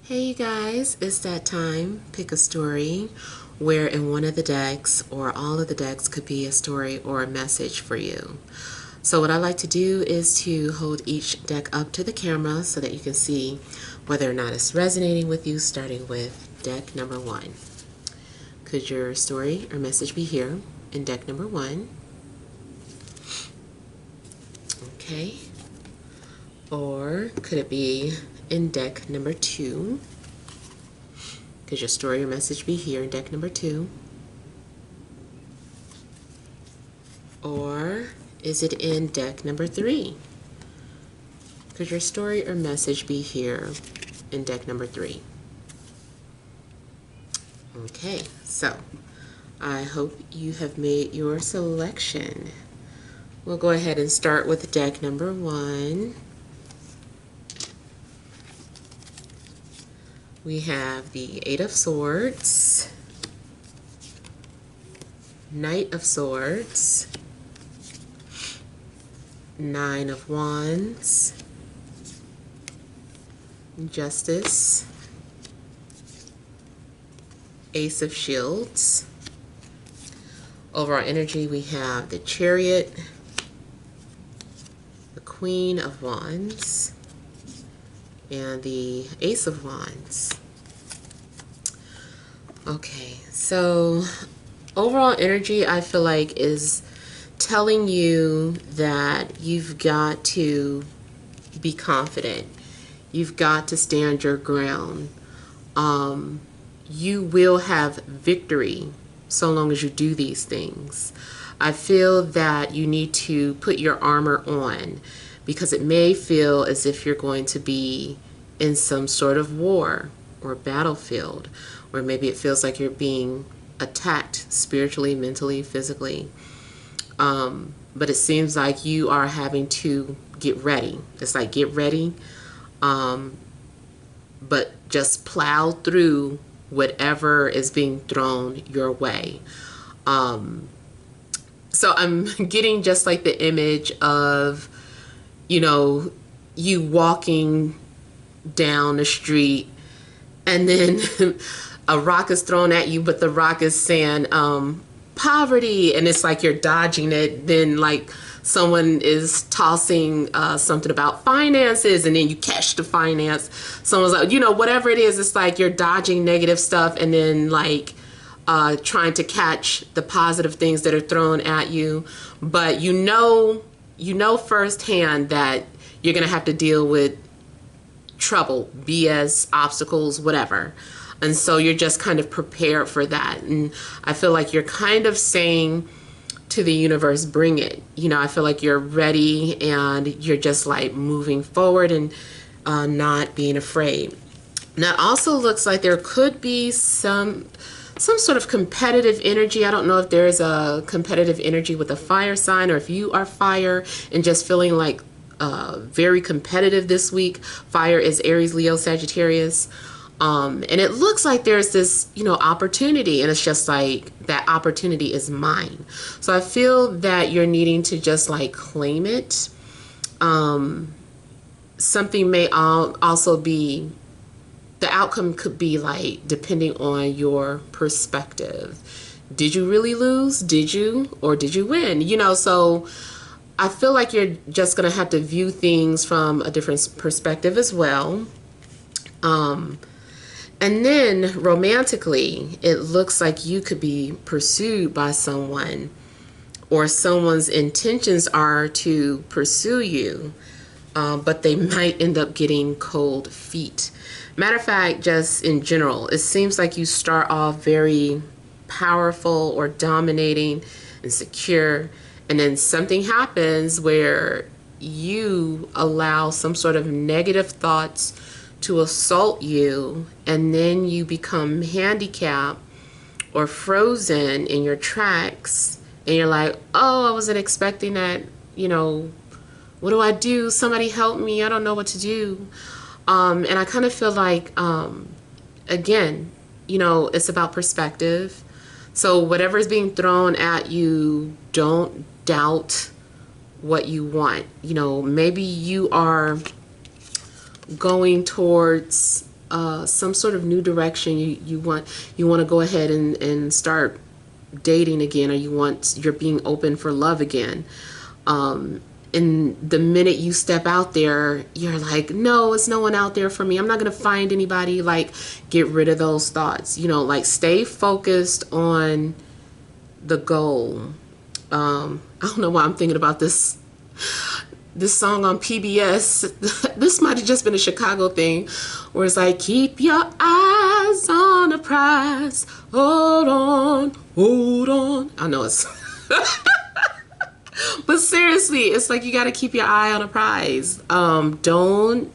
Hey you guys, it's that time. Pick a story where in one of the decks or all of the decks could be a story or a message for you. So what I like to do is to hold each deck up to the camera so that you can see whether or not it's resonating with you, starting with deck number 1. Could your story or message be here in deck number 1? Okay. Or could it be in deck number 2? Could your story or message be here in deck number 2? Or is it in deck number 3? Could your story or message be here in deck number 3? Okay, so I hope you have made your selection. We'll go ahead and start with deck number 1. We have the 8 of Swords, Knight of Swords, 9 of Wands, Justice, Ace of Shields. Overall energy, we have the Chariot, the Queen of Wands, and the Ace of Wands. Okay, so overall energy I feel like is telling you that you've got to be confident. You've got to stand your ground. You will have victory so long as you do these things. I feel that you need to put your armor on, because it may feel as if you're going to be in some sort of war or battlefield, or maybe it feels like you're being attacked spiritually, mentally, physically. But it seems like you are having to get ready. It's like get ready, but just plow through whatever is being thrown your way. So I'm getting just like the image of, you know, you walking down the street and then a rock is thrown at you, but the rock is saying poverty, and it's like you're dodging it. Then like someone is tossing something about finances, and then you catch the finance. Someone's like, you know, whatever it is, it's like you're dodging negative stuff and then like trying to catch the positive things that are thrown at you. But you know firsthand that you're gonna have to deal with trouble, BS, obstacles, whatever. And so you're just kind of prepared for that. And I feel like you're kind of saying to the universe, bring it. You know, I feel like you're ready and you're just like moving forward and not being afraid. Now it also looks like there could be some sort of competitive energy. I don't know if there's a competitive energy with a fire sign, or if you are fire and just feeling like very competitive this week. Fire is Aries, Leo, Sagittarius. And it looks like there's this, you know, opportunity, and it's just like that opportunity is mine. So I feel that you're needing to just like claim it. Something may also be, the outcome could be like depending on your perspective. Did you really lose? Did you? Or did you win? You know, so I feel like you're just going to have to view things from a different perspective as well. And then romantically, it looks like you could be pursued by someone, or someone's intentions are to pursue you, but they might end up getting cold feet. Matter of fact, just in general, it seems like you start off very powerful or dominating and secure, and then something happens where you allow some sort of negative thoughts to assault you, and then you become handicapped or frozen in your tracks, and you're like, oh, I wasn't expecting that, you know, what do I do? Somebody help me, I don't know what to do. And I kind of feel like, again, you know, it's about perspective. So whatever is being thrown at you, don't doubt what you want. You know, maybe you are going towards some sort of new direction. You want to go ahead and start dating again, or you're being open for love again. And the minute you step out there, you're like, no, it's no one out there for me. I'm not going to find anybody. Like, get rid of those thoughts, like stay focused on the goal. I don't know why I'm thinking about this song on PBS. This might have just been a Chicago thing, where it's like, keep your eyes on the prize. Hold on, hold on. I know it's but seriously, it's like you got to keep your eye on a prize. Don't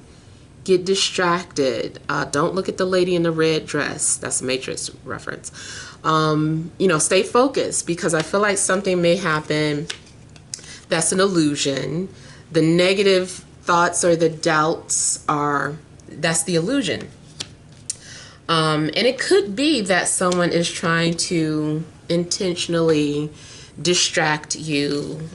get distracted. Don't look at the lady in the red dress. That's a Matrix reference. Stay focused, because I feel like something may happen that's an illusion. The negative thoughts or the doubts that's the illusion. And it could be that someone is trying to intentionally distract you,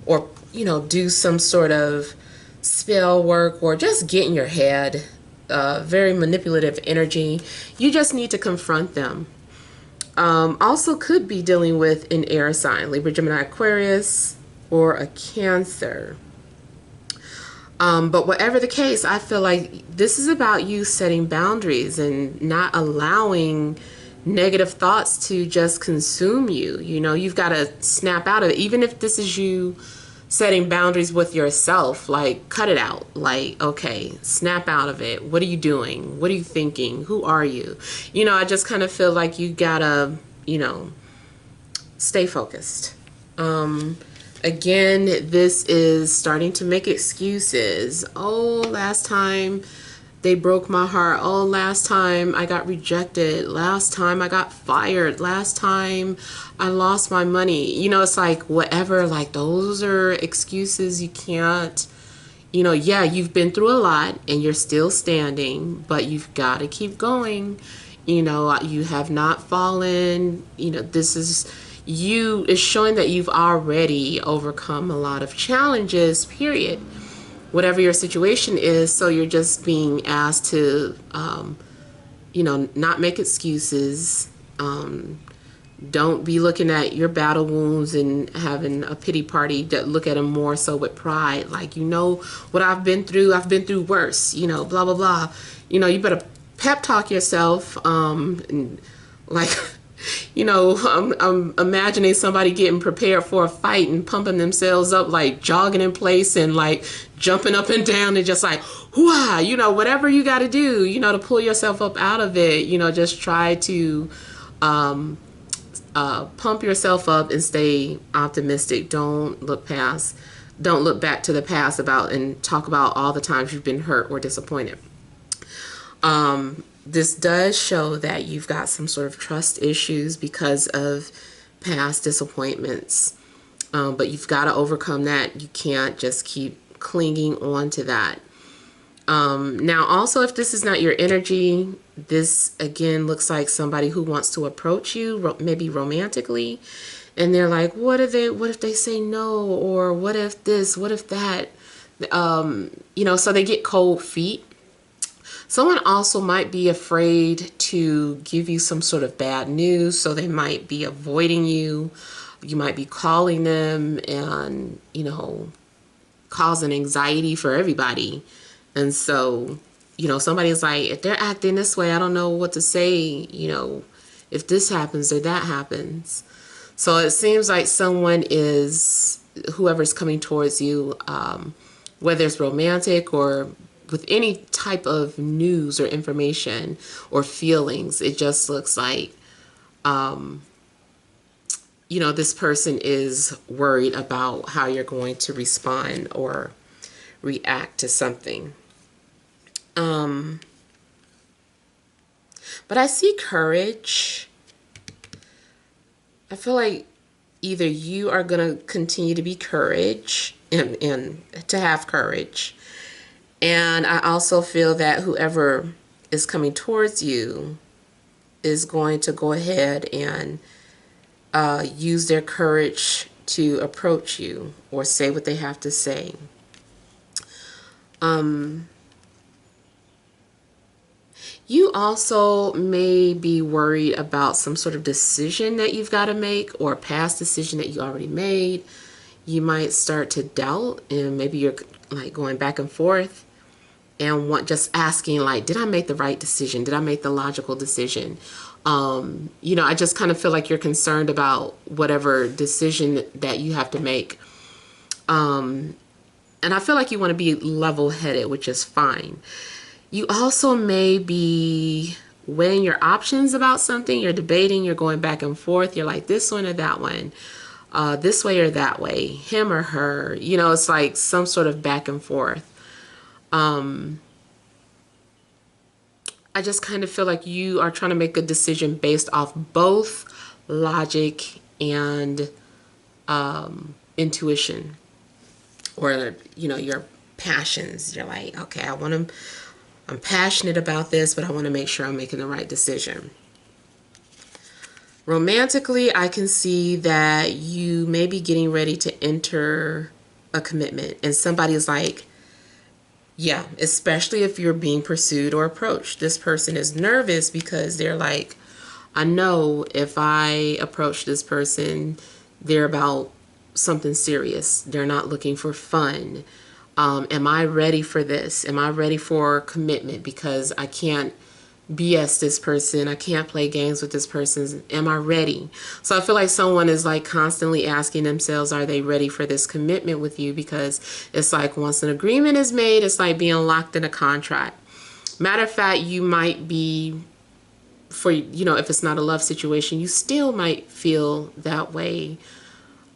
or do some sort of spell work, or just get in your head. Very manipulative energy. You just need to confront them. Also could be dealing with an air sign, Libra, Gemini, Aquarius, or a Cancer. But whatever the case, I feel like this is about you setting boundaries and not allowing negative thoughts to just consume you. You've got to snap out of it. Even if this is you setting boundaries with yourself, like, cut it out. Like, okay, snap out of it. What are you doing? What are you thinking? Who are you? I just kind of feel like you gotta, stay focused. Again, this is starting to make excuses. Oh, last time they broke my heart. Oh, last time I got rejected. Last time I got fired. Last time I lost my money. It's like, whatever, like, those are excuses. You can't, yeah, you've been through a lot and you're still standing, but you've got to keep going. You have not fallen. This is you is showing that you've already overcome a lot of challenges, period. Whatever your situation is, so you're just being asked to, not make excuses. Don't be looking at your battle wounds and having a pity party. That look at them more so with pride. Like, what I've been through. I've been through worse. Blah blah blah. You better pep talk yourself. And like. I'm imagining somebody getting prepared for a fight and pumping themselves up, like jogging in place and like jumping up and down and just like, whoa, whatever you got to do, to pull yourself up out of it. Just try to pump yourself up and stay optimistic. Don't look back to the past and talk about all the times you've been hurt or disappointed. This does show that you've got some sort of trust issues because of past disappointments. But you've got to overcome that. You can't just keep clinging on to that. Now, also, if this is not your energy, this, again, looks like somebody who wants to approach you, maybe romantically. And they're like, what if they say no? Or what if this? What if that? So they get cold feet. Someone also might be afraid to give you some sort of bad news, so they might be avoiding you. You might be calling them and, causing anxiety for everybody. And so, somebody's like, if they're acting this way, I don't know what to say, if this happens or that happens. So it seems like whoever's coming towards you, whether it's romantic or with any type of news or information or feelings, it just looks like, this person is worried about how you're going to respond or react to something. But I see courage. I feel like either you are going to continue to be courage and to have courage. And I also feel that whoever is coming towards you is going to go ahead and use their courage to approach you or say what they have to say. You also may be worried about some sort of decision that you've got to make, or a past decision that you already made. You might start to doubt, and maybe you're like going back and forth and just asking, like, did I make the right decision? Did I make the logical decision? I just kind of feel like you're concerned about whatever decision that you have to make. And I feel like you want to be level-headed, which is fine. You also may be weighing your options about something. You're debating, you're going back and forth. You're like, this one or that one, this way or that way, him or her. It's like some sort of back and forth. I just kind of feel like you are trying to make a decision based off both logic and intuition, or your passions. You're like, okay, I'm passionate about this, but I want to make sure I'm making the right decision. Romantically, I can see that you may be getting ready to enter a commitment, and somebody is like, yeah, especially if you're being pursued or approached. This person is nervous because they're like, I know if I approach this person, they're about something serious. They're not looking for fun. Am I ready for this? Am I ready for commitment? Because I can't BS this person. I can't play games with this person. Am I ready? So I feel like someone is like constantly asking themselves, are they ready for this commitment with you? Because it's like once an agreement is made, it's like being locked in a contract. Matter of fact, you might be, if it's not a love situation, you still might feel that way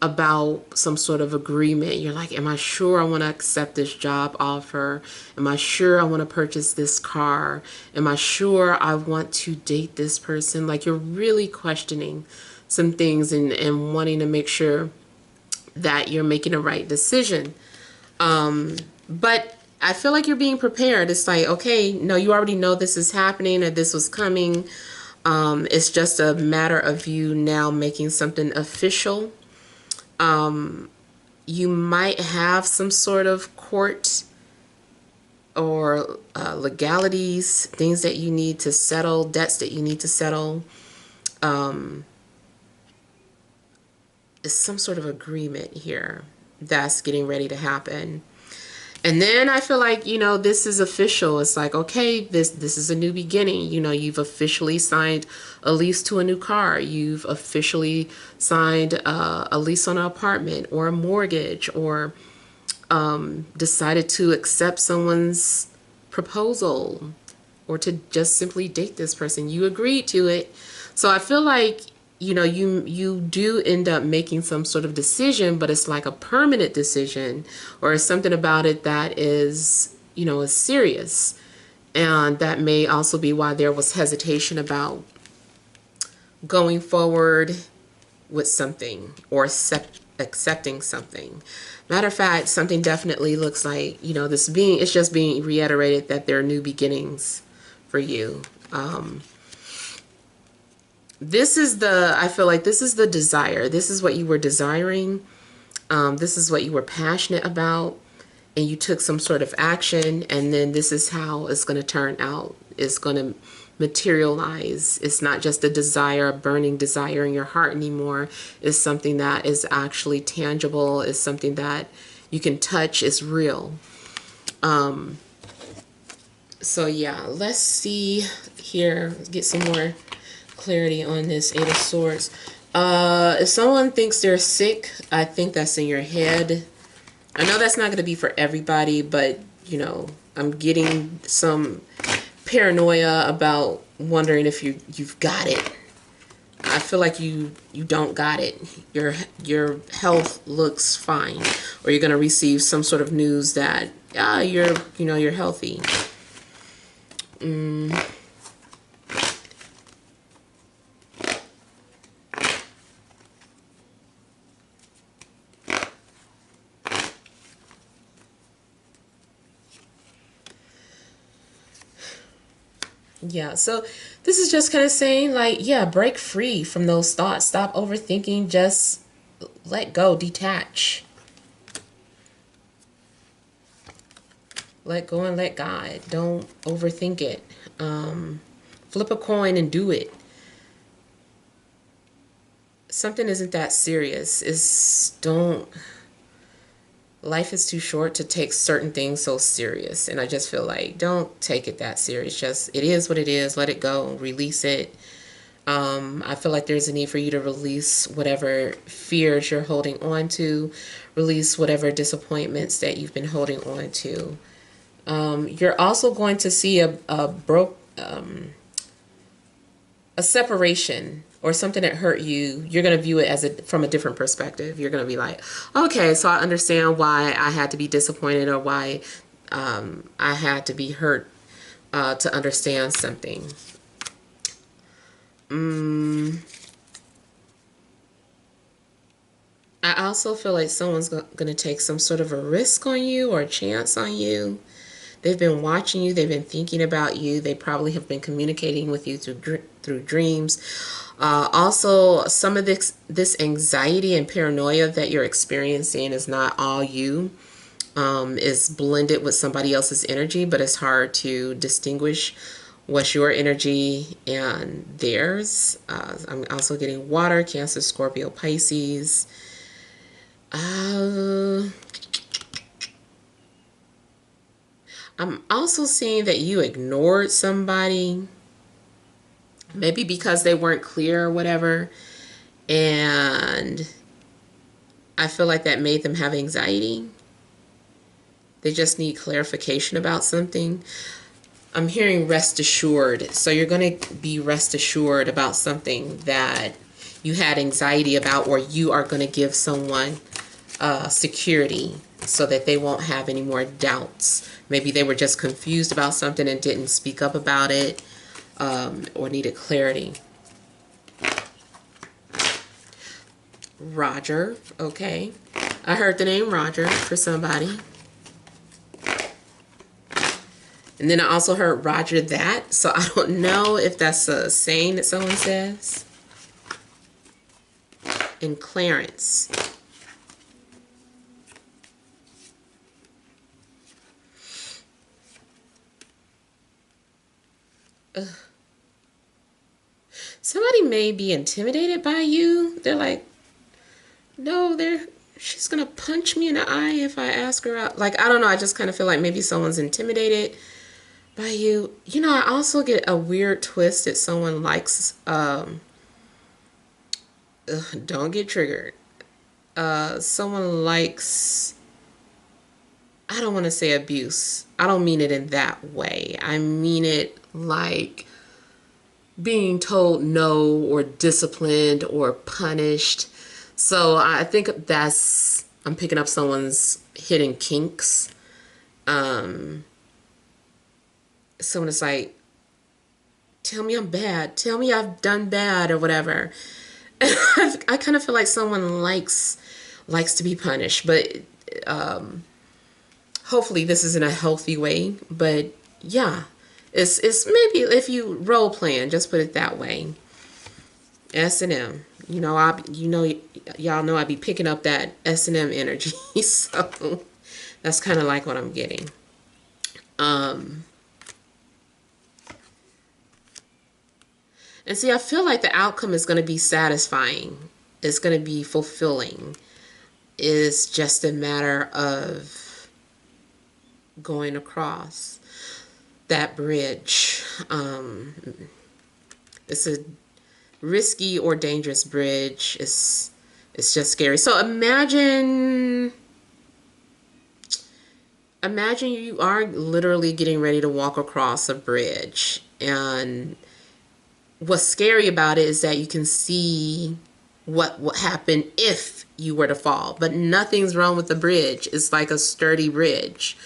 about some sort of agreement. You're like, am I sure I want to accept this job offer? Am I sure I want to purchase this car? Am I sure I want to date this person? Like, you're really questioning some things and wanting to make sure that you're making the right decision. But I feel like you're being prepared. It's like, okay, no, you already know this is happening or this was coming. It's just a matter of you now making something official. You might have some sort of court or legalities, things that you need to settle, debts that you need to settle. It's some sort of agreement here that's getting ready to happen. And then I feel like, this is official. It's like, okay, this is a new beginning. You've officially signed a lease to a new car. You've officially signed a lease on an apartment or a mortgage, or decided to accept someone's proposal, or to just simply date this person. You agreed to it. So I feel like, you do end up making some sort of decision, but it's like a permanent decision, or something about it that is, is serious. And that may also be why there was hesitation about going forward with something or accepting something. Matter of fact, something definitely looks like, it's just being reiterated that there are new beginnings for you. I feel like this is the desire. This is what you were desiring. This is what you were passionate about, and you took some sort of action, and then this is how it's going to turn out. It's going to materialize. It's not just a desire, a burning desire in your heart anymore. It's something that is actually tangible. It's something that you can touch. It's real. So yeah, let's see here. Let's get some more clarity on this Eight of Swords. If someone thinks they're sick, I think that's in your head. I know that's not going to be for everybody, but I'm getting some paranoia about wondering if you've got it. I feel like you don't got it. Your health looks fine, or you're going to receive some sort of news that you're healthy. Yeah, so this is just kind of saying, like, yeah, break free from those thoughts. Stop overthinking. Just let go. Detach. Let go and let God. Don't overthink it. Flip a coin and do it. Something isn't that serious. Life is too short to take certain things so serious. And I just feel like, don't take it that serious. Just, it is what it is. Let it go. Release it. I feel like there's a need for you to release whatever fears you're holding on to. Release whatever disappointments that you've been holding on to. You're also going to see a separation or something that hurt you. You're going to view it from a different perspective. You're going to be like, okay, so I understand why I had to be disappointed, or why I had to be hurt to understand something. I also feel like someone's going to take some sort of a risk on you or a chance on you. They've been watching you. They've been thinking about you. They probably have been communicating with you through dreams. Also, some of this anxiety and paranoia that you're experiencing is not all you. Is blended with somebody else's energy, but it's hard to distinguish what's your energy and theirs. I'm also getting water, Cancer, Scorpio, Pisces. I'm also seeing that you ignored somebody, maybe because they weren't clear or whatever, and I feel like that made them have anxiety. They just need clarification about something. I'm hearing rest assured, so you're going to be rest assured about something that you had anxiety about, or you are going to give someone security so that they won't have any more doubts. Maybe they were just confused about something and didn't speak up about it, or needed clarity. Roger, okay. I heard the name Roger for somebody. And then I also heard Roger that, so I don't know if that's a saying that someone says. And Clarence. Somebody may be intimidated by you. They're like, no, she's gonna punch me in the eye if I ask her out. Like, I don't know, I just kind of feel like maybe someone's intimidated by you. You know, I also get a weird twist that someone likes, don't get triggered. Someone likes, I don't want to say abuse. I don't mean it in that way. I mean it like being told no, or disciplined, or punished. So I think I'm picking up someone's hidden kinks. Someone is like, tell me I'm bad. Tell me I've done bad or whatever. I kind of feel like someone likes to be punished, but hopefully this is in a healthy way. But yeah, it's maybe if you role playing, just put it that way. S&M. You know, y'all know I be picking up that S&M energy, so that's kind of like what I'm getting. And see, I feel like the outcome is going to be satisfying. It's going to be fulfilling. It's just a matter of going across that bridge. It's a risky or dangerous bridge. It's just scary. So imagine you are literally getting ready to walk across a bridge, and what's scary about it is that you can see what would happen if you were to fall, but nothing's wrong with the bridge. It's like a sturdy bridge.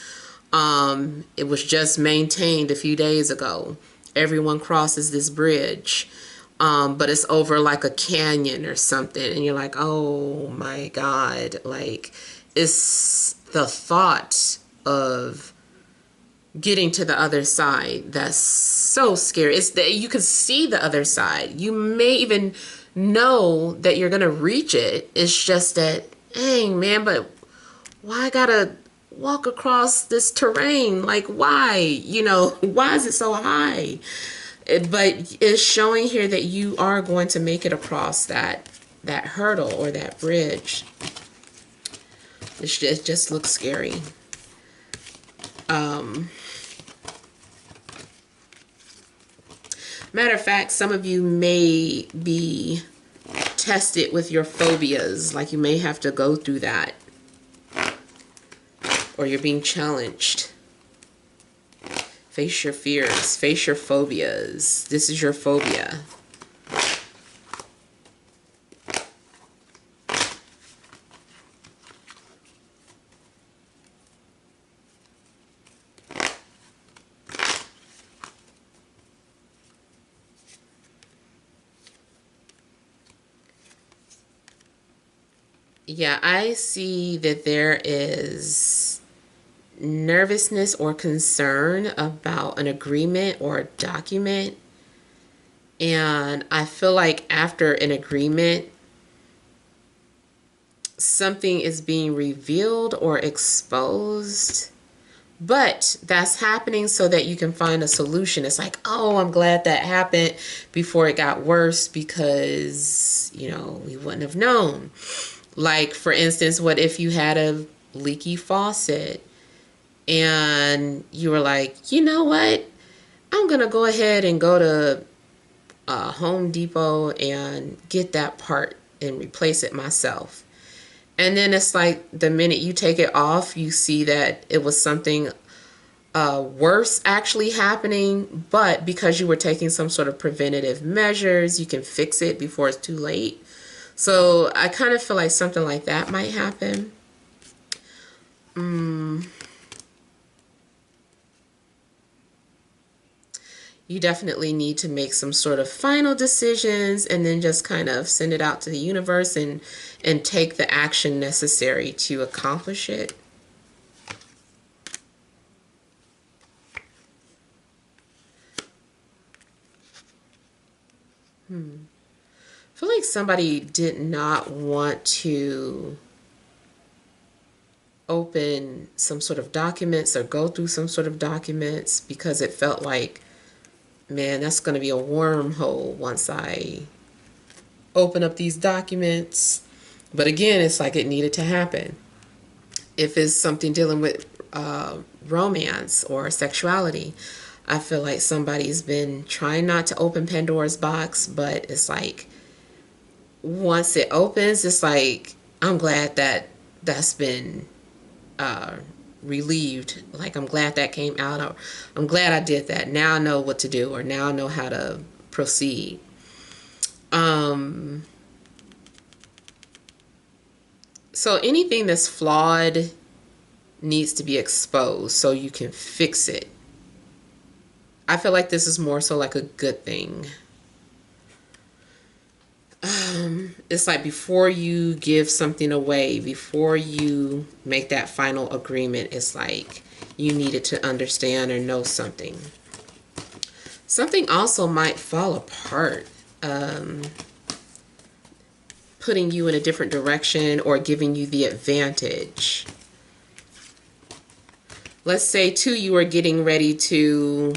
It was just maintained a few days ago. Everyone crosses this bridge, but it's over like a canyon or something, and you're like, oh my God, like, it's the thought of getting to the other side that's so scary. It's that you can see the other side. You may even know that you're gonna reach it. It's just that, dang man, but why I gotta walk across this terrain. Like, why? You know, why is it so high? But it's showing here that you are going to make it across that hurdle or that bridge. It just looks scary. Matter of fact, some of you may be tested with your phobias. Like, you may have to go through that. Or you're being challenged. Face your fears. Face your phobias. This is your phobia. Yeah, I see that there is nervousness or concern about an agreement or a document. And I feel like after an agreement, something is being revealed or exposed. But that's happening so that you can find a solution. It's like, oh, I'm glad that happened before it got worse because, you know, we wouldn't have known. Like, for instance, what if you had a leaky faucet and you were like, you know what? I'm going to go ahead and go to Home Depot and get that part and replace it myself. And then it's like the minute you take it off, you see that it was something worse actually happening. But because you were taking some sort of preventative measures, you can fix it before it's too late. So I kind of feel like something like that might happen. You definitely need to make some sort of final decisions and then just kind of send it out to the universe and take the action necessary to accomplish it. I feel like somebody did not want to open some sort of documents or go through some sort of documents because it felt like, man, that's going to be a wormhole once I open up these documents. But again, it's like it needed to happen. If it's something dealing with romance or sexuality, I feel like somebody's been trying not to open Pandora's box, but it's like once it opens, it's like, I'm glad that that's been relieved. Like, I'm glad that came out. Or I'm glad I did that. Now I know what to do, or now I know how to proceed. So anything that's flawed needs to be exposed so you can fix it. I feel like this is more so like a good thing. It's like before you give something away, before you make that final agreement, it's like you needed to understand or know something. Something also might fall apart, putting you in a different direction or giving you the advantage. Let's say too, you are getting ready to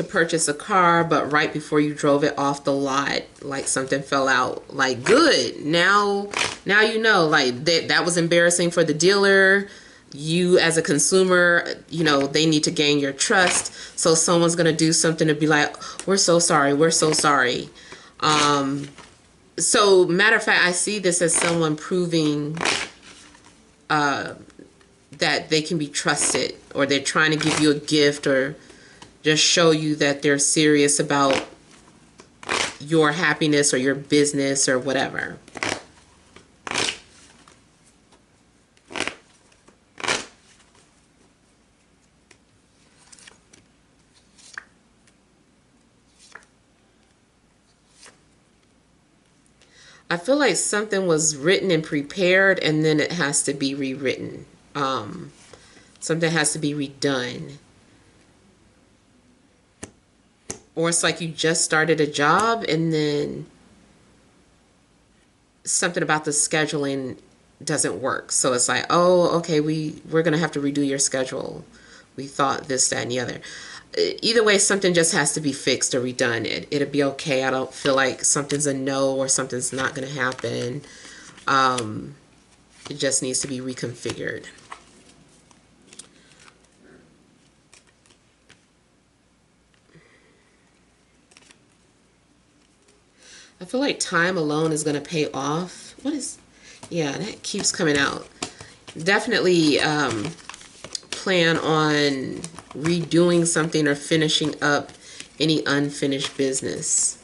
purchase a car, but right before you drove it off the lot, like something fell out. Like, good, now you know, like that was embarrassing for the dealer. You as a consumer, you know, they need to gain your trust, so someone's gonna do something to be like, we're so sorry, we're so sorry. So matter of fact, I see this as someone proving that they can be trusted, or they're trying to give you a gift, or just show you that they're serious about your happiness or your business or whatever. I feel like something was written and prepared and then it has to be rewritten. Something has to be redone. Or it's like you just started a job and then something about the scheduling doesn't work. So it's like, oh, okay, we're gonna have to redo your schedule. We thought this, that, and the other. Either way, something just has to be fixed or redone. It'll be okay. I don't feel like something's a no or something's not gonna happen. It just needs to be reconfigured. I feel like time alone is going to pay off. Yeah, that keeps coming out. Definitely plan on redoing something or finishing up any unfinished business.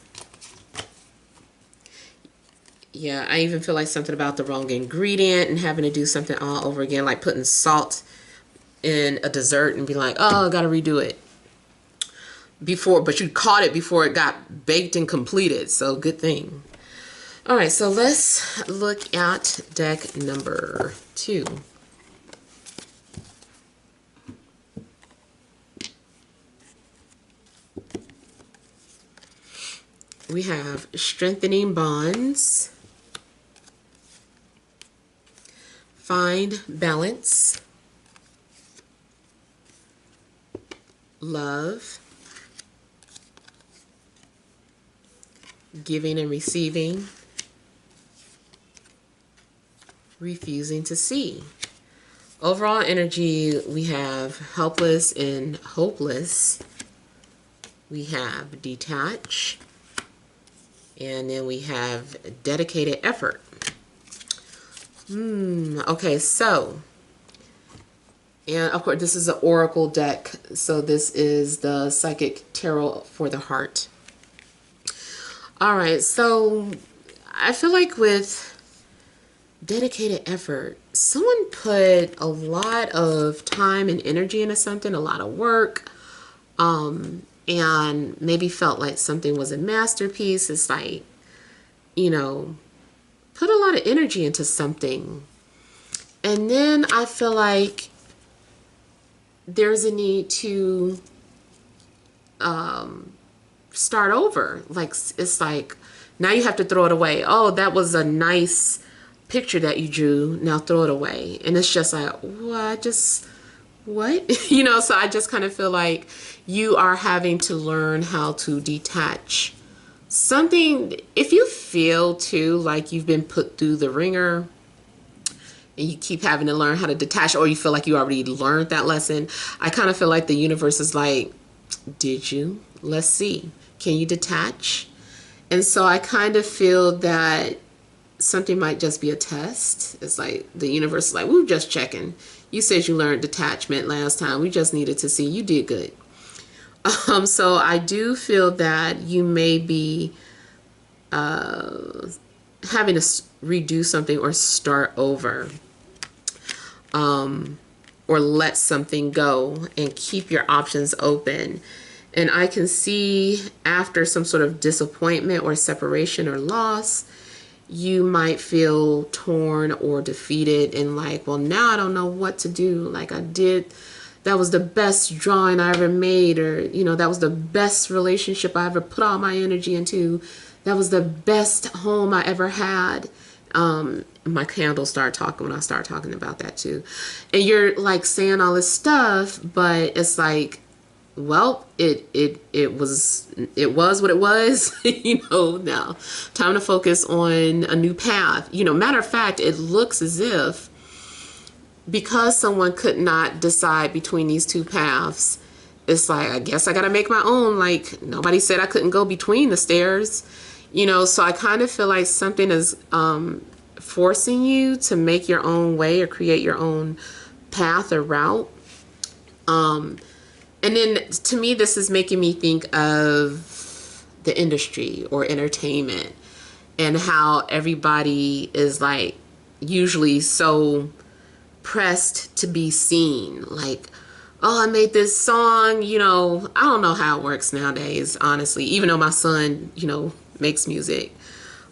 Yeah, I even feel like something about the wrong ingredient and having to do something all over again, like putting salt in a dessert and be like, oh, I got to redo it. But you caught it before it got baked and completed, so good thing. All right, so let's look at deck number 2. We have strengthening bonds, find balance, love, giving and receiving, refusing to see. Overall energy, we have helpless and hopeless. We have detach. And then we have dedicated effort. Okay, so, and of course this is an oracle deck. So this is the psychic tarot for the heart. All right, so I feel like with dedicated effort, someone put a lot of time and energy into something, a lot of work, and maybe felt like something was a masterpiece. It's like, you know, put a lot of energy into something. And then I feel like there's a need to start over. Like, it's like, now you have to throw it away. Oh, that was a nice picture that you drew. Now throw it away. And it's just like, what? You know, so I just kind of feel like you are having to learn how to detach something. If you feel too like you've been put through the ringer and you keep having to learn how to detach, or you feel like you already learned that lesson, I kind of feel like the universe is like, did you? Let's see. Can you detach? And so I kind of feel that something might just be a test. It's like the universe is like, we're just checking. You said you learned detachment last time. We just needed to see. You did good. So I do feel that you may be having to redo something or start over, or let something go and keep your options open. And I can see after some sort of disappointment or separation or loss, you might feel torn or defeated and like, well, now I don't know what to do. Like, that was the best drawing I ever made, or, you know, that was the best relationship I ever put all my energy into. That was the best home I ever had. My candles start talking when I start talking about that too. And you're like saying all this stuff, but it's like, well, it was what it was. You know, now time to focus on a new path. You know, matter of fact, it looks as if because someone could not decide between these two paths, it's like, I guess I gotta make my own. Like, nobody said I couldn't go between the stairs, you know. So I kind of feel like something is forcing you to make your own way or create your own path or route. And then to me, this is making me think of the industry or entertainment and how everybody is like usually so pressed to be seen. Like, oh, I made this song, you know. I don't know how it works nowadays, honestly, even though my son, you know, makes music.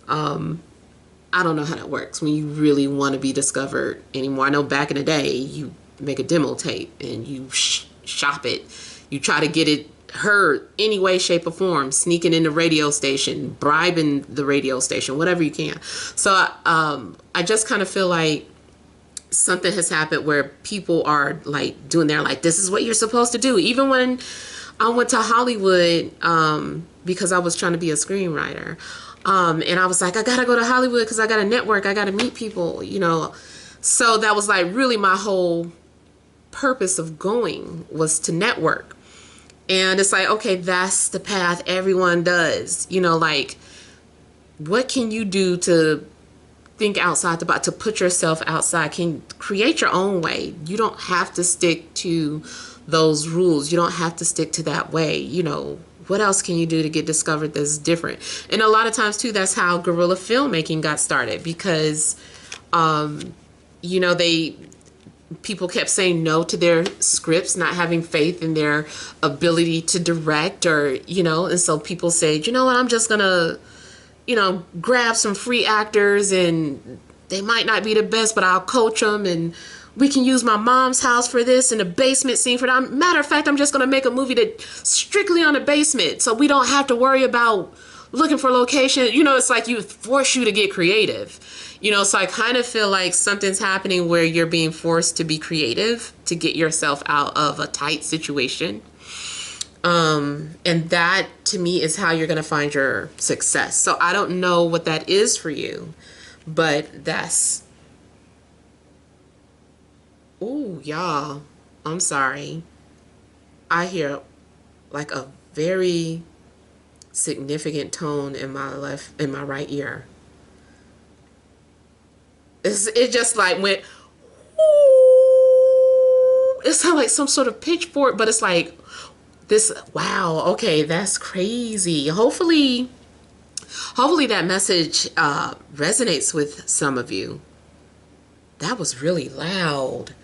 I don't know how that works when you really want to be discovered anymore. I know back in the day, you make a demo tape and you shop it. You try to get it heard any way, shape, or form, sneaking in the radio station, bribing the radio station, whatever you can. So I just kind of feel like something has happened where people are like doing their like, this is what you're supposed to do. Even when I went to Hollywood, because I was trying to be a screenwriter. And I was like, I gotta go to Hollywood because I gotta network, I gotta meet people, you know. So that was like really my whole purpose of going, was to network. And it's like, okay, that's the path everyone does, you know, like, what can you do to think outside the box, to put yourself outside, can create your own way. You don't have to stick to those rules. You don't have to stick to that way. You know, what else can you do to get discovered that's different? And a lot of times too, that's how guerrilla filmmaking got started, because you know, people kept saying no to their scripts, not having faith in their ability to direct, or, you know, and so people said, you know what, I'm just gonna, you know, grab some free actors, and they might not be the best, but I'll coach them, and we can use my mom's house for this and a basement scene for that. Matter of fact, I'm just gonna make a movie that strictly on the basement, so we don't have to worry about looking for location. You know, it's like you force you to get creative. You know, so I kind of feel like something's happening where you're being forced to be creative to get yourself out of a tight situation. And that to me is how you're going to find your success. So I don't know what that is for you, but that's, ooh, y'all, I'm sorry. I hear like a very significant tone in my right ear. It just like went, ooh. It sounded like some sort of pitchfork, but it's like this. Wow. Okay, that's crazy. Hopefully that message resonates with some of you. That was really loud.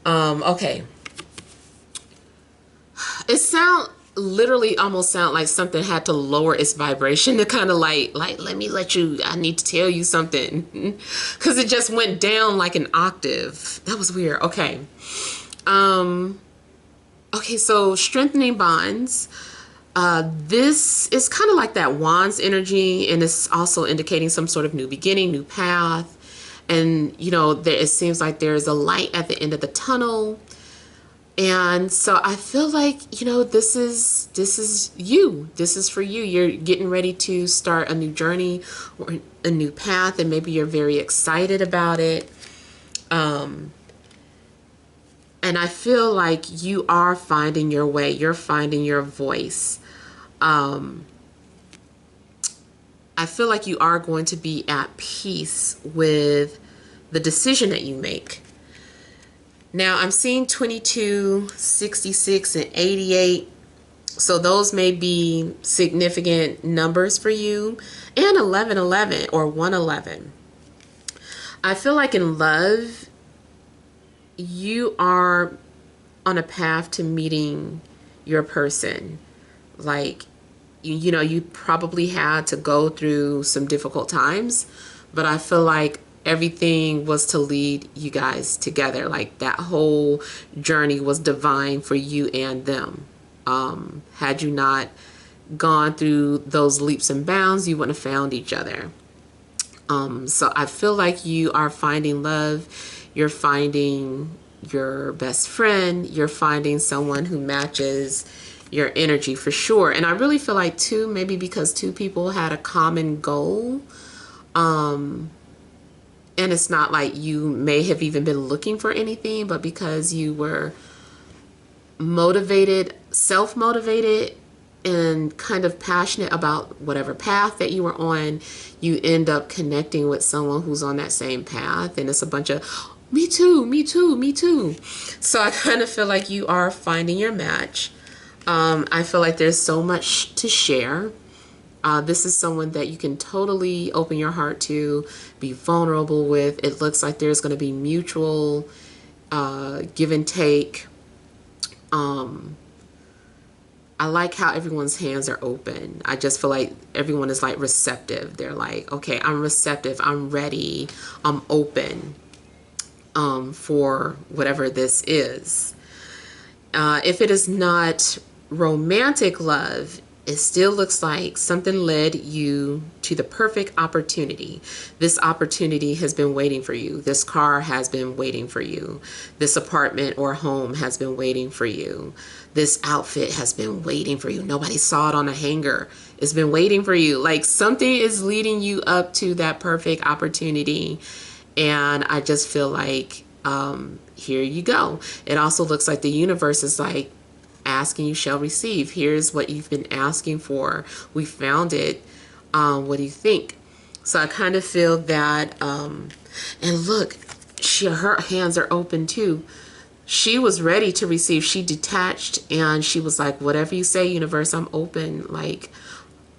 Okay. It literally almost sound like something had to lower its vibration to kind of like I need to tell you something, because it just went down like an octave. That was weird. Okay. Okay, so strengthening bonds. This is kind of like that Wands energy, and it's also indicating some sort of new beginning, new path. And, you know, it seems like there's a light at the end of the tunnel. And so I feel like, you know, this is you. This is for you. You're getting ready to start a new journey or a new path, and maybe you're very excited about it. And I feel like you are finding your way. You're finding your voice. I feel like you are going to be at peace with the decision that you make. Now I'm seeing 22, 66, and 88. So those may be significant numbers for you. And 1111 or 111. I feel like in love, you are on a path to meeting your person. Like, you know, you probably had to go through some difficult times, but I feel like everything was to lead you guys together. Like that whole journey was divine for you and them. Had you not gone through those leaps and bounds, you wouldn't have found each other. So I feel like you are finding love. You're finding your best friend. You're finding someone who matches your energy for sure. And I really feel like too, maybe because two people had a common goal. And it's not like you may have even been looking for anything, but because you were motivated, self-motivated, and kind of passionate about whatever path that you were on, you end up connecting with someone who's on that same path. And it's a bunch of, me too, me too, me too. So I kind of feel like you are finding your match. I feel like there's so much to share. This is someone that you can totally open your heart to, be vulnerable with. It looks like there's going to be mutual give and take. I like how everyone's hands are open. I just feel like everyone is like receptive. They're like, okay, I'm receptive. I'm ready. I'm open for whatever this is. If it is not romantic love, it still looks like something led you to the perfect opportunity. This opportunity has been waiting for you. This car has been waiting for you. This apartment or home has been waiting for you. This outfit has been waiting for you. Nobody saw it on a hanger. It's been waiting for you. Like something is leading you up to that perfect opportunity. And I just feel like, here you go. It also looks like the universe is like, asking you shall receive. Here's what you've been asking for. We found it. What do you think? So I kind of feel that, and look, her hands are open too. She was ready to receive. She detached and she was like, whatever you say, universe, I'm open. Like,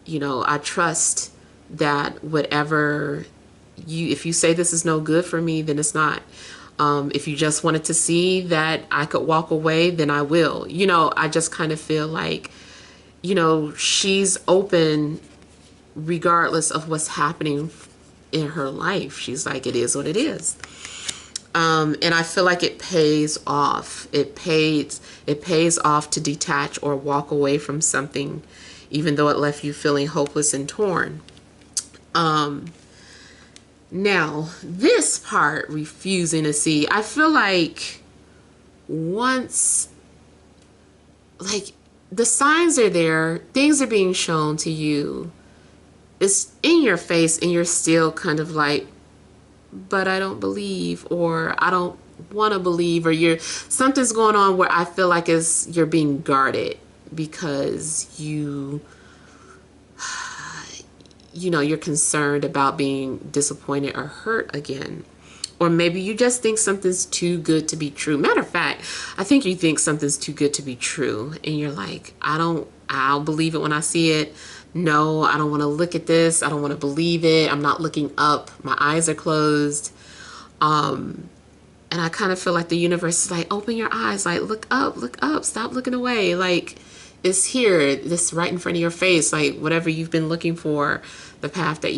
I trust that whatever if you say this is no good for me, then it's not. If you just wanted to see that I could walk away, then I will. I just kind of feel like, she's open regardless of what's happening in her life. She's like, it is what it is. And I feel like it pays off. It pays off to detach or walk away from something, even though it left you feeling hopeless and torn. Now, this part, refusing to see, I feel like once, like, the signs are there, things are being shown to you, it's in your face, and you're still kind of like, but I don't believe, or I don't want to believe, or something's going on where I feel like you're being guarded because you're concerned about being disappointed or hurt again. Or maybe you just think something's too good to be true. Matter of fact, I think you think something's too good to be true. And you're like, I'll believe it when I see it. No, I don't want to look at this. I don't want to believe it. I'm not looking up. My eyes are closed. And I kind of feel like the universe is like, open your eyes. Like, look up. Stop looking away. Like, it's here. This right in front of your face. Like, whatever you've been looking for, the path that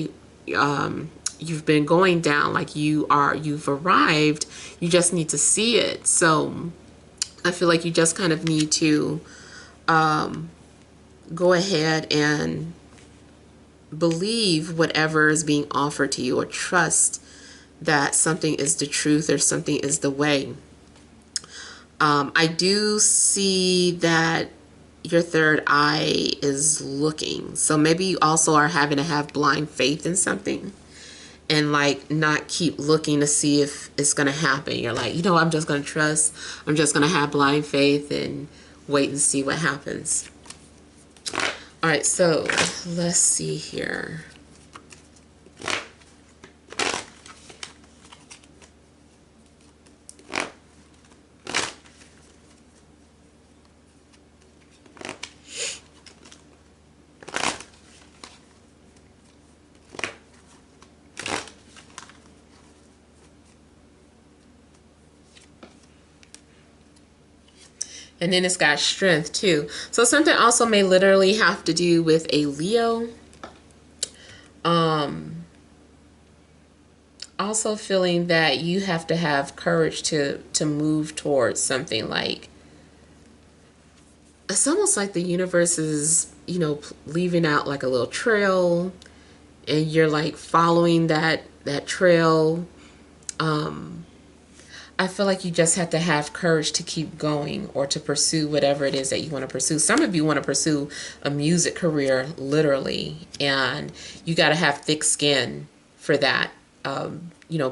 you've been going down, like you've arrived. You just need to see it. So I feel like you just kind of need to go ahead and believe whatever is being offered to you, or trust that something is the truth or something is the way. I do see that your third eye is looking. So maybe you also are having to have blind faith in something and like not keep looking to see if it's going to happen. You're like, I'm just going to trust. I'm just going to have blind faith and wait and see what happens. All right, so let's see here. And then it's got strength too. So something also may literally have to do with a Leo. Also feeling that you have to have courage to move towards something. Like, it's almost like the universe is, leaving out like a little trail, and you're like following that trail. I feel like you just have to have courage to keep going, or to pursue whatever it is that you want to pursue. Some of you want to pursue a music career, literally, and you got to have thick skin for that.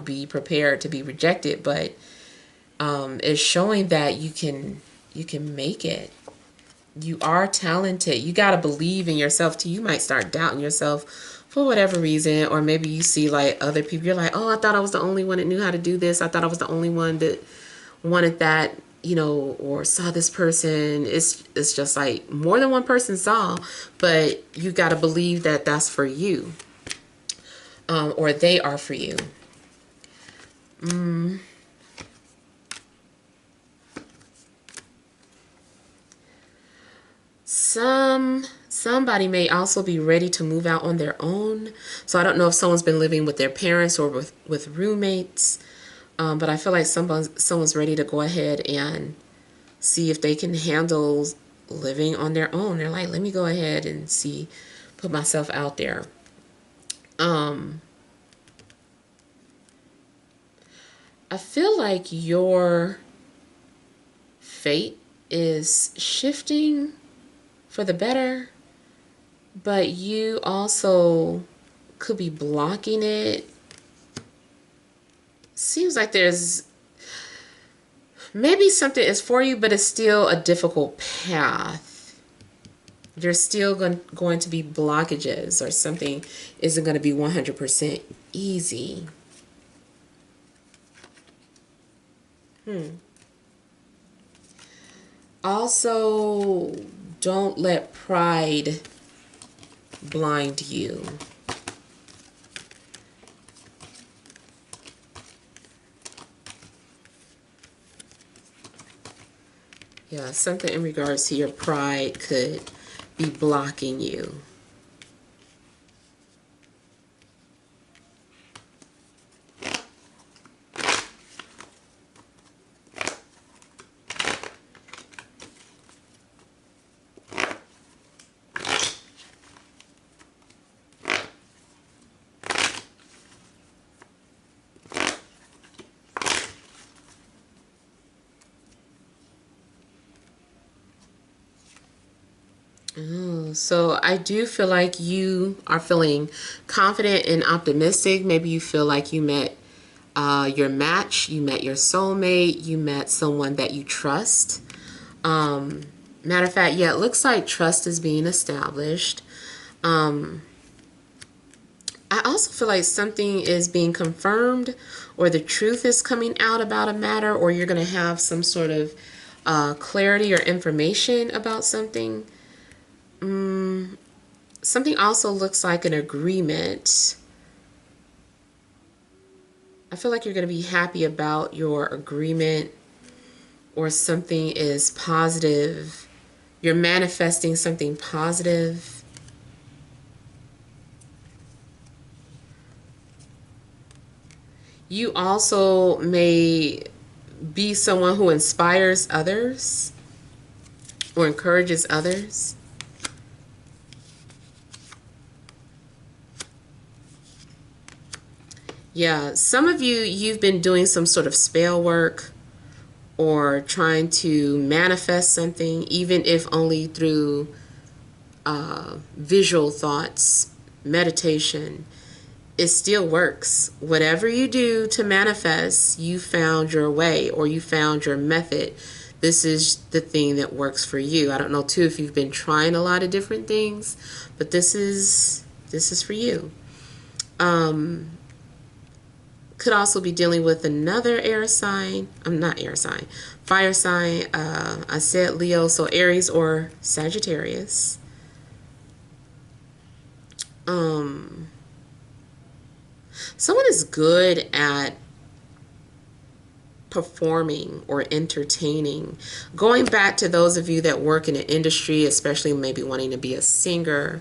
Be prepared to be rejected, but it's showing that you can make it. You are talented. You got to believe in yourself too. You might start doubting yourself for whatever reason, or maybe you see like other people, you're like, oh, I thought I was the only one that knew how to do this. I thought I was the only one that wanted that, or saw this person. It's just like more than one person saw, but you got to believe that that's for you, or they are for you. Somebody may also be ready to move out on their own. So I don't know if someone's been living with their parents or with roommates, but I feel like someone's ready to go ahead and see if they can handle living on their own. They're like, let me go ahead and see, put myself out there. I feel like your fate is shifting for the better, but you also could be blocking it. Seems like there's maybe something is for you, but it's still a difficult path. There's still going to be blockages, or something isn't going to be 100% easy. Also, don't let pride blind you. Yeah, something in regards to your pride could be blocking you. So I do feel like you are feeling confident and optimistic. Maybe you feel like you met your match, you met your soulmate, you met someone that you trust. Matter of fact, yeah, it looks like trust is being established. I also feel like something is being confirmed, or the truth is coming out about a matter, or you're going to have some sort of clarity or information about something. Something also looks like an agreement. I feel like you're going to be happy about your agreement, or something is positive. You're manifesting something positive. You also may be someone who inspires others or encourages others. Yeah, some of you, you've been doing some sort of spell work or trying to manifest something, even if only through visual thoughts, meditation. It still works. Whatever you do to manifest, you found your way, or you found your method. This is the thing that works for you. I don't know too if you've been trying a lot of different things, but this is for you. Could also be dealing with another air sign. I'm not air sign, fire sign. I said Leo, so Aries or Sagittarius. Someone is good at performing or entertaining. Going back to those of you that work in an industry, especially maybe wanting to be a singer,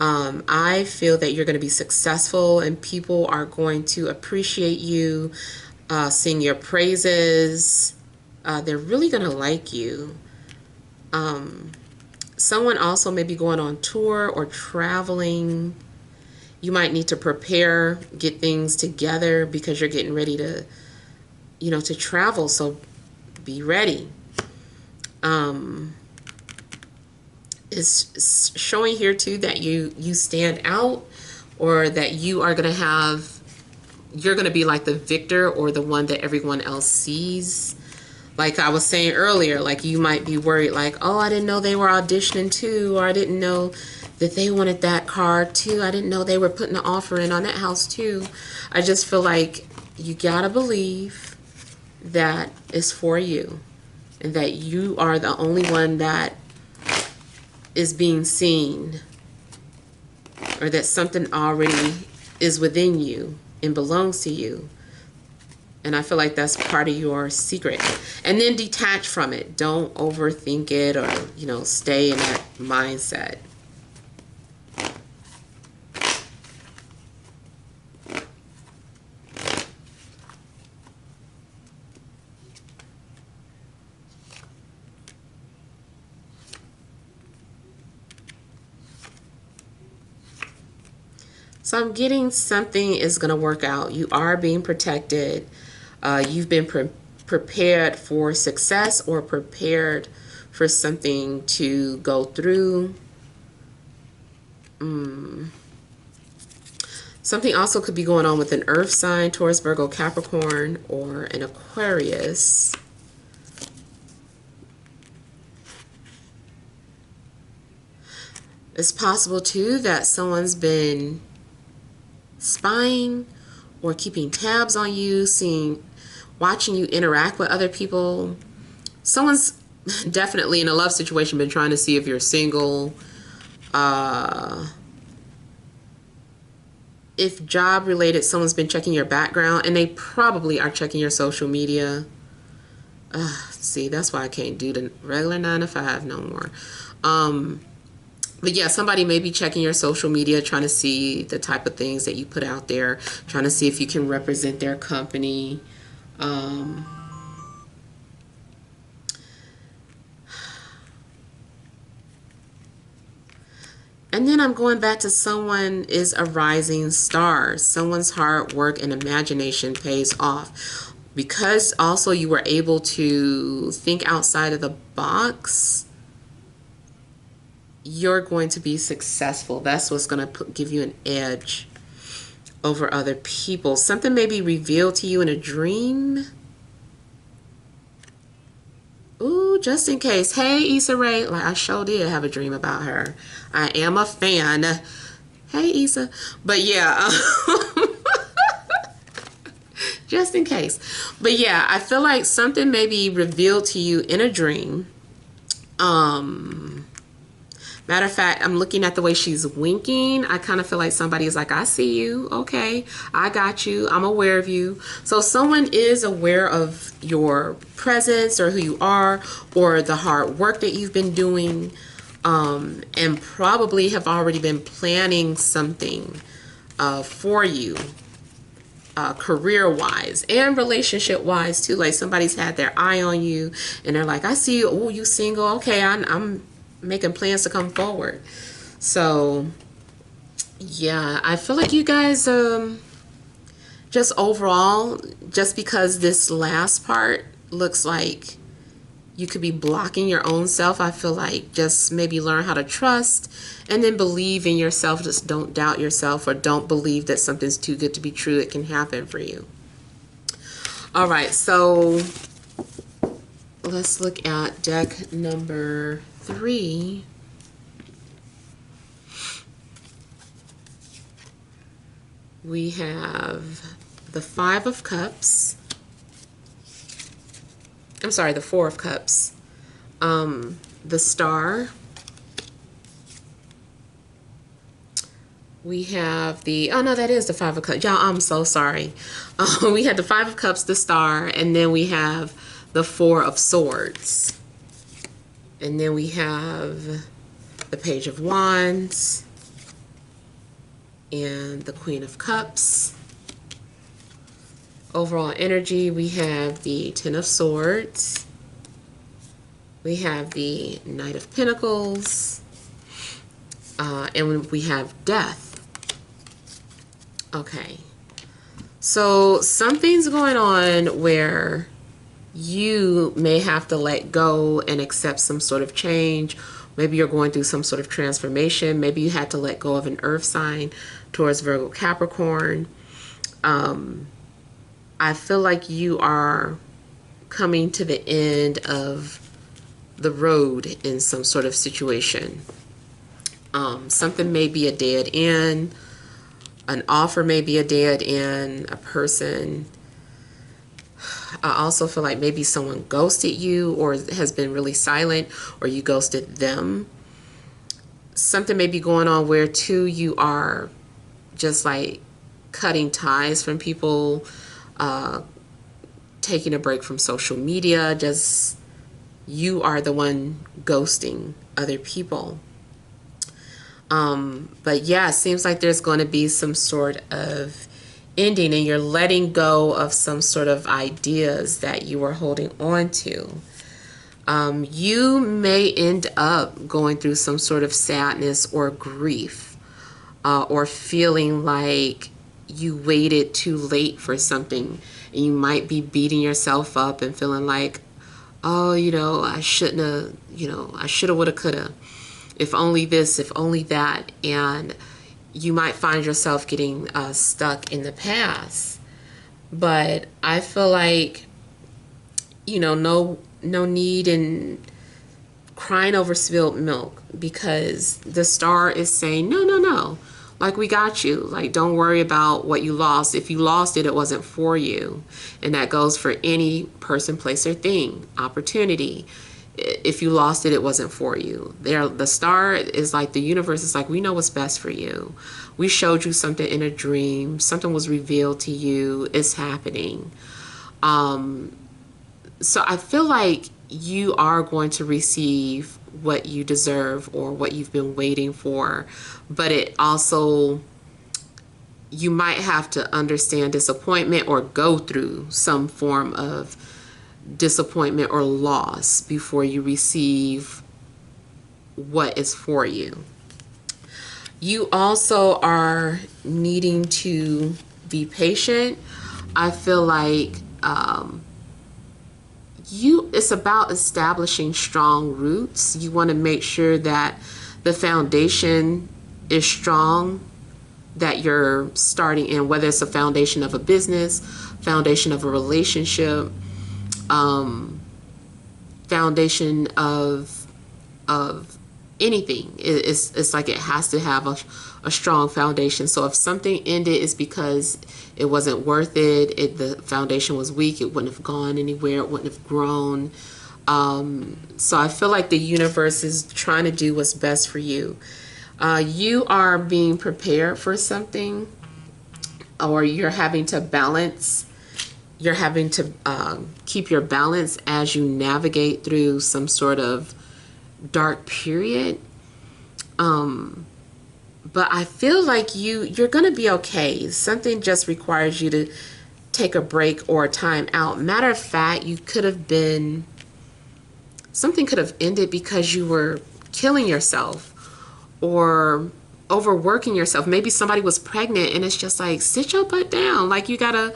I feel that you're going to be successful and people are going to appreciate you, sing your praises. They're really going to like you. Someone also may be going on tour or traveling. You might need to prepare, get things together because you're getting ready to, to travel. So be ready. It's showing here too that you stand out, or that you are going to have, you're going to be like the victor or the one that everyone else sees. Like I was saying earlier, like you might be worried like, oh, I didn't know they were auditioning too, or I didn't know that they wanted that car too. I didn't know they were putting an offer in on that house too. I just feel like you gotta believe that it's for you, and that you are the only one that is being seen, or that something already is within you and belongs to you. And I feel like that's part of your secret. And then detach from it. Don't overthink it, or, stay in that mindset. So I'm getting something is going to work out. You are being protected. You've been prepared for success or prepared for something to go through. Something also could be going on with an earth sign, Taurus, Virgo, Capricorn, or an Aquarius. It's possible too that someone's been spying or keeping tabs on you, watching you interact with other people. Someone's definitely in a love situation been trying to see if you're single. If job related, someone's been checking your background, and they probably are checking your social media. See, that's why I can't do the regular 9 to 5 no more. But yeah, somebody may be checking your social media, trying to see the type of things that you put out there, trying to see if you can represent their company. And then I'm going back to someone is a rising star. Someone's hard work and imagination pays off. Because also you were able to think outside of the box, you're going to be successful. That's what's going to give you an edge over other people. Something may be revealed to you in a dream. Ooh, just in case. Hey, Issa Rae. Like, I sure did have a dream about her. I am a fan. Hey, Issa. But yeah, just in case. But yeah, I feel like something may be revealed to you in a dream. Matter of fact, I'm looking at the way she's winking. I kind of feel like somebody is like, I see you. Okay, I got you. I'm aware of you. So someone is aware of your presence or who you are or the hard work that you've been doing, and probably have already been planning something for you, career-wise and relationship-wise too. Like somebody's had their eye on you and they're like, I see you. Oh, you single? Okay, I'm making plans to come forward. So yeah, I feel like you guys just overall, just because this last part looks like you could be blocking your own self, I feel like just maybe learn how to trust and then believe in yourself. Just don't doubt yourself or don't believe that something's too good to be true. It can happen for you. All right, so let's look at deck number 3. We have the 5 of Cups. I'm sorry, the 4 of Cups. The Star. We have the, oh no, that is the 5 of Cups. Y'all, I'm so sorry. We had the 5 of Cups, the Star, and then we have the 4 of Swords. And then we have the Page of Wands and the Queen of Cups. Overall energy, we have the 10 of Swords. We have the Knight of Pentacles. And we have Death. Okay. So something's going on where you may have to let go and accept some sort of change. Maybe you're going through some sort of transformation. Maybe you had to let go of an earth sign, Taurus, Virgo, Capricorn. I feel like you are coming to the end of the road in some sort of situation. Something may be a dead end. An offer may be a dead end. A person. I also feel like maybe someone ghosted you or has been really silent, or you ghosted them. Something may be going on where too you are just like cutting ties from people, taking a break from social media. Just you are the one ghosting other people. But yeah, it seems like there's going to be some sort of ending and you're letting go of some sort of ideas that you were holding on to. You may end up going through some sort of sadness or grief. or feeling like you waited too late for something, and you might be beating yourself up and feeling like, oh, I shouldn't have, I shoulda, woulda, coulda, if only this, if only that. And you might find yourself getting stuck in the past. But I feel like, no need in crying over spilled milk, because the star is saying, no, no, no. Like, we got you. Like, don't worry about what you lost. If you lost it, it wasn't for you. And that goes for any person, place, or thing, opportunity. If you lost it, it wasn't for you. The star is like, the universe is like, we know what's best for you. We showed you something in a dream. Something was revealed to you. It's happening. So I feel like you are going to receive what you deserve or what you've been waiting for. But it also, you might have to understand disappointment or go through some form of disappointment or loss before you receive what is for you. You also are needing to be patient. I feel like it's about establishing strong roots. You want to make sure that the foundation is strong that you're starting in, whether it's a foundation of a business, foundation of a relationship, foundation of anything. It's like it has to have a strong foundation. So if something ended, it's because it wasn't worth it. The foundation was weak. It wouldn't have gone anywhere. It wouldn't have grown. So I feel like the universe is trying to do what's best for you. You are being prepared for something, or you're having to balance. You're having to keep your balance as you navigate through some sort of dark period. But I feel like you're going to be okay. Something just requires you to take a break or a time out. Matter of fact, something could have ended because you were killing yourself or overworking yourself. Maybe somebody was pregnant and it's just like, sit your butt down. Like, you're gonna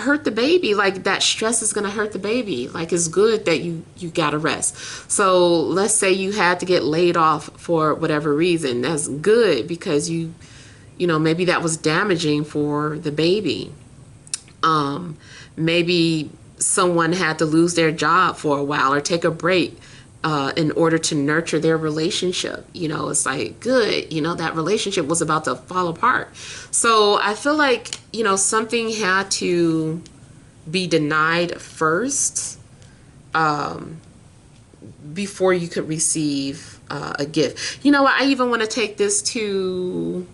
hurt the baby. Like, that stress is gonna hurt the baby. Like, it's good that you gotta rest. So let's say you had to get laid off for whatever reason. That's good, because maybe that was damaging for the baby. Maybe someone had to lose their job for a while or take a break in order to nurture their relationship. It's like, good, that relationship was about to fall apart. So I feel like, something had to be denied first before you could receive a gift. I even want to take this to,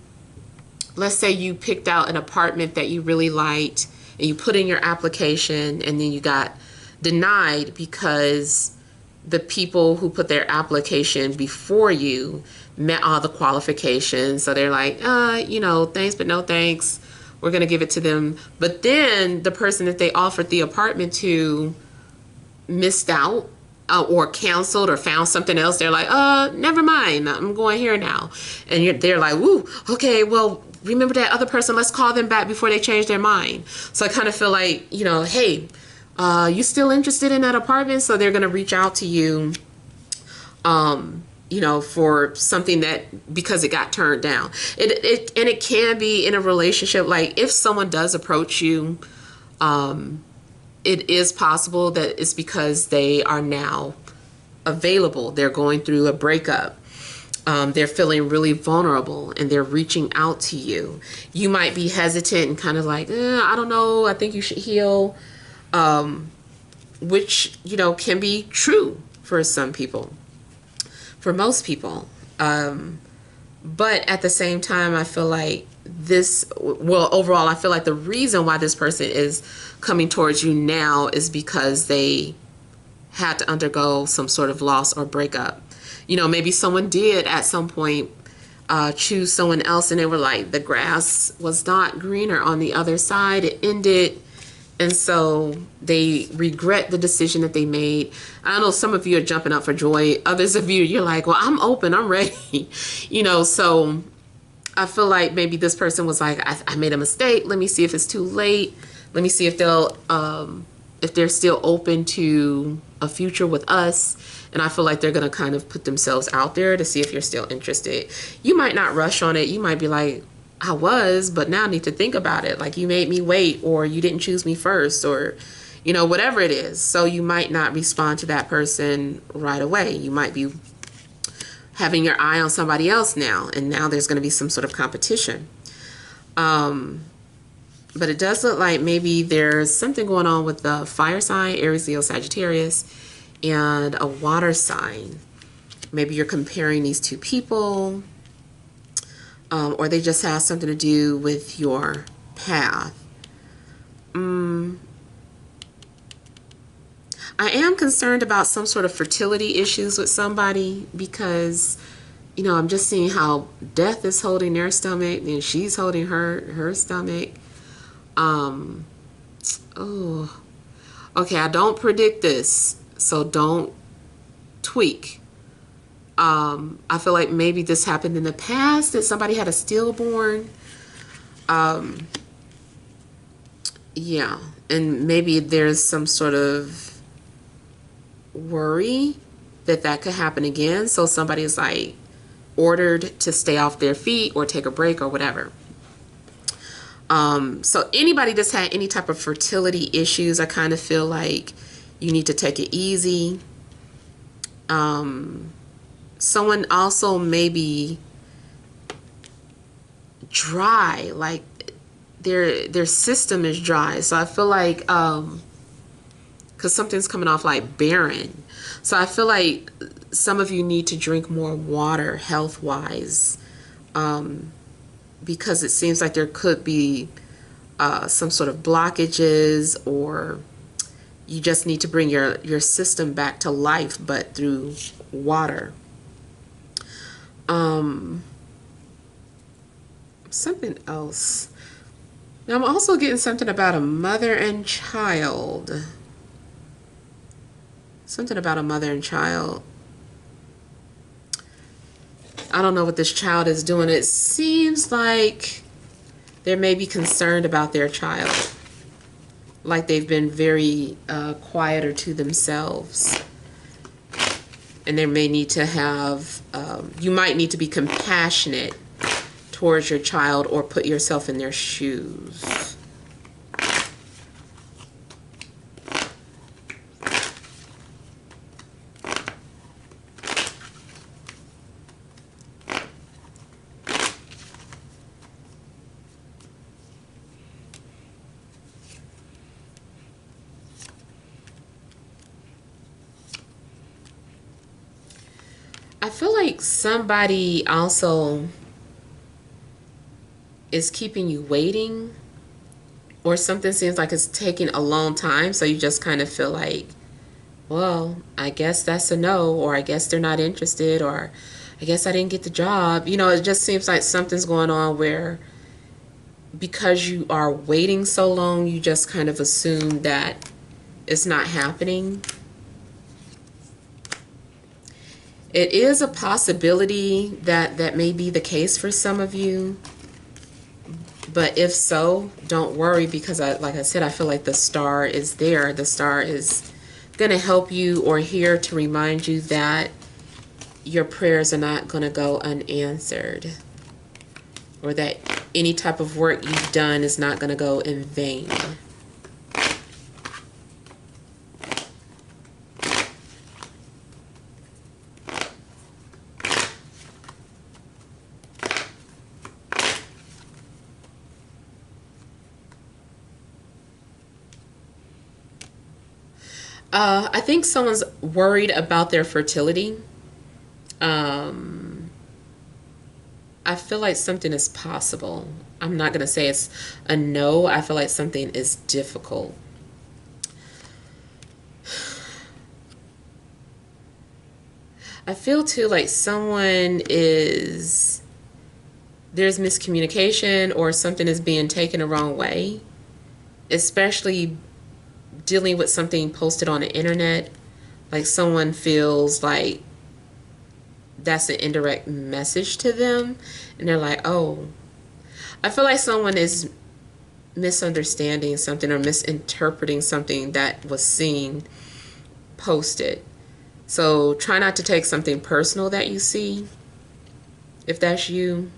let's say you picked out an apartment that you really liked and you put in your application, and then you got denied because the people who put their application before you met all the qualifications. So they're like, thanks, but no thanks. We're going to give it to them. But then the person that they offered the apartment to missed out or canceled or found something else. They're like, never mind. I'm going here now. And they're like, woo, okay, well, remember that other person. Let's call them back before they change their mind. So I kind of feel like, hey, you still interested in that apartment? So they're going to reach out to you, for something because it got turned down. It can be in a relationship. Like, if someone does approach you, it is possible that it's because they are now available. They're going through a breakup. They're feeling really vulnerable and they're reaching out to you. You might be hesitant and kind of like, I don't know, I think you should heal. Which, can be true for some people, for most people. But at the same time, I feel like overall, I feel like the reason why this person is coming towards you now is because they had to undergo some sort of loss or breakup. Maybe someone did at some point choose someone else, and they were like, the grass was not greener on the other side. It ended. And so they regret the decision that they made. I know some of you are jumping up for joy. Others of you, you're like, well, I'm open, I'm ready. So I feel like maybe this person was like, I made a mistake. Let me see if it's too late. Let me see if if they're still open to a future with us. And I feel like they're going to kind of put themselves out there to see if you're still interested. You might not rush on it. You might be like, I was, but now I need to think about it. Like, you made me wait, or you didn't choose me first, or, you know, whatever it is. So you might not respond to that person right away. You might be having your eye on somebody else now, and now there's going to be some sort of competition. But it does look like maybe there's something going on with the fire sign, Aries, Leo, Sagittarius, and a water sign. Maybe you're comparing these two people, or they just have something to do with your path. I am concerned about some sort of fertility issues with somebody, because, you know, I'm just seeing how death is holding their stomach and she's holding her stomach. Oh, okay. I don't predict this, so don't tweak. I feel like maybe this happened in the past, that somebody had a stillborn. Yeah, and maybe there's some sort of worry that that could happen again. So somebody is like ordered to stay off their feet or take a break or whatever. So anybody that's had any type of fertility issues, I kind of feel like you need to take it easy. Someone also may be dry, like their system is dry. So I feel like, because something's coming off like barren. So I feel like some of you need to drink more water health-wise, because it seems like there could be some sort of blockages, or you just need to bring your system back to life, but through water. Something else. Now I'm also getting something about a mother and child. Something about a mother and child. I don't know what this child is doing. It seems like they may be concerned about their child. Like they've been very quiet or to themselves. And they may need to have, you might need to be compassionate towards your child, or put yourself in their shoes. I feel like somebody also is keeping you waiting, or something seems like it's taking a long time, so you just kind of feel like, well, I guess that's a no, or I guess they're not interested, or I guess I didn't get the job. You know, it just seems like something's going on where, because you are waiting so long, you just kind of assume that it's not happening. It is a possibility that that may be the case for some of you. But if so, don't worry, because like I said, I feel like the star is there. The star is going to help you, or here to remind you that your prayers are not going to go unanswered, or that any type of work you've done is not going to go in vain. I think someone's worried about their fertility. I feel like something is possible. I'm not going to say it's a no. I feel like something is difficult. I feel too like there's miscommunication, or something is being taken the wrong way, especially dealing with something posted on the internet. Like someone feels like that's an indirect message to them, and they're like, oh, I feel like someone is misunderstanding something or misinterpreting something that was seen posted. So try not to take something personal that you see, if that's you.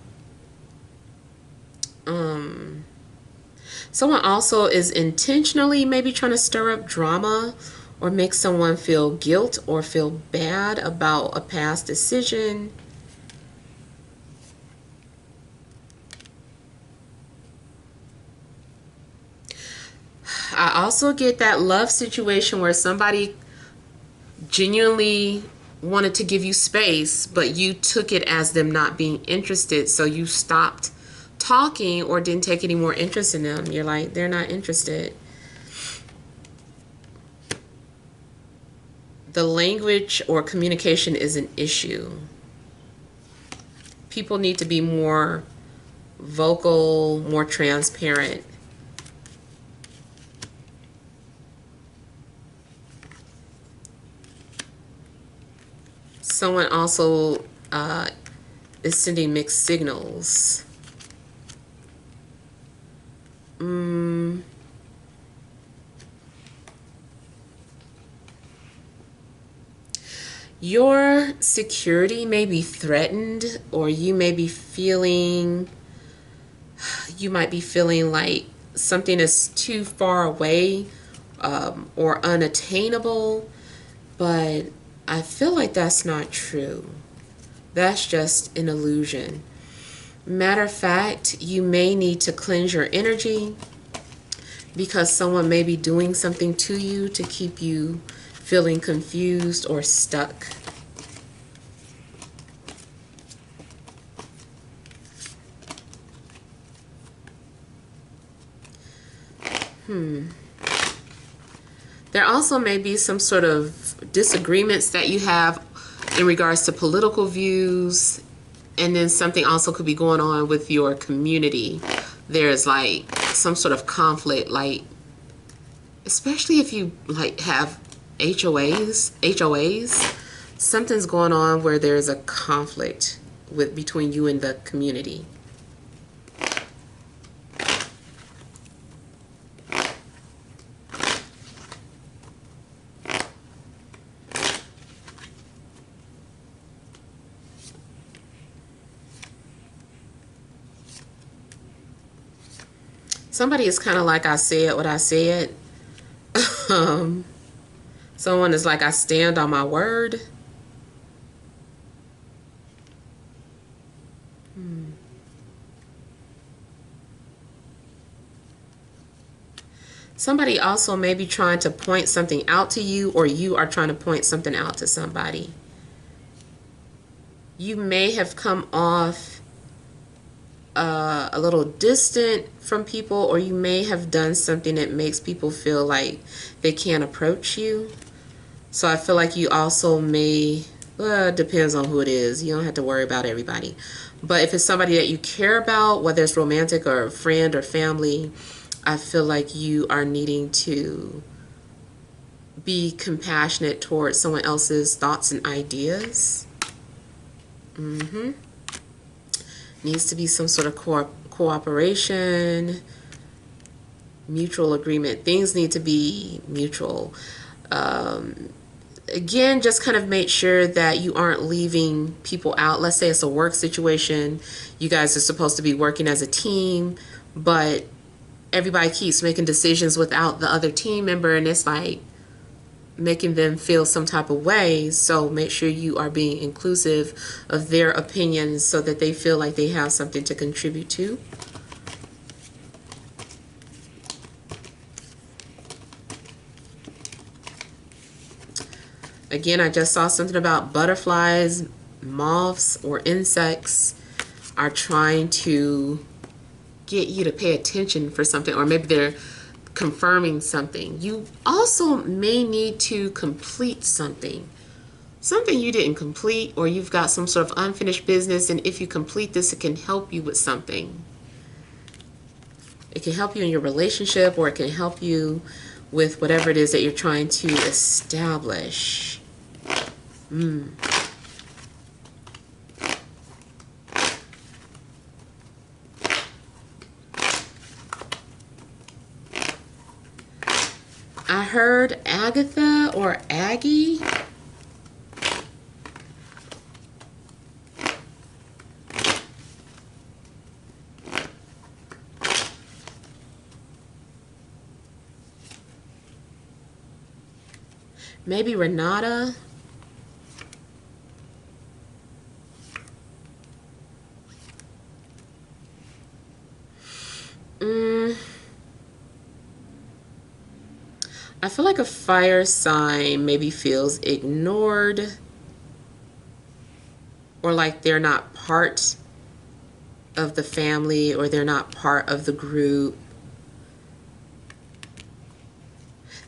Someone also is intentionally maybe trying to stir up drama or make someone feel guilt or feel bad about a past decision. I also get that love situation where somebody genuinely wanted to give you space, but you took it as them not being interested, so you stopped talking or didn't take any more interest in them. You're like, they're not interested. The language or communication is an issue. People need to be more vocal, more transparent. Someone also is sending mixed signals. Your security may be threatened, or you might be feeling like something is too far away or unattainable, but I feel like that's not true. That's just an illusion. Matter of fact, you may need to cleanse your energy because someone may be doing something to you to keep you feeling confused or stuck. There also may be some sort of disagreements that you have in regards to political views, and then something also could be going on with your community. There's like some sort of conflict, like especially if you like have HOAs, something's going on where there's a conflict between you and the community. Somebody is kind of like, I said what I said. Someone is like, I stand on my word. Somebody also may be trying to point something out to you, or you are trying to point something out to somebody. You may have come off a little distant from people, or you may have done something that makes people feel like they can't approach you. So I feel like you also may, well, it depends on who it is. You don't have to worry about everybody. But if it's somebody that you care about, whether it's romantic or a friend or family, I feel like you are needing to be compassionate towards someone else's thoughts and ideas. Needs to be some sort of cooperation, mutual agreement. Things need to be mutual. Again, just kind of make sure that you aren't leaving people out. Let's say it's a work situation. You guys are supposed to be working as a team, but everybody keeps making decisions without the other team member, and it's like making them feel some type of way. So make sure you are being inclusive of their opinions so that they feel like they have something to contribute to. Again, I just saw something about butterflies, moths, or insects are trying to get you to pay attention for something, or maybe they're confirming something. You also may need to complete something you didn't complete, or you've got some sort of unfinished business, and if you complete this, it can help you with something. It can help you in your relationship, or it can help you with whatever it is that you're trying to establish. heard Agatha or Aggie. Maybe Renata. I feel like a fire sign maybe feels ignored, or like they're not part of the family, or they're not part of the group.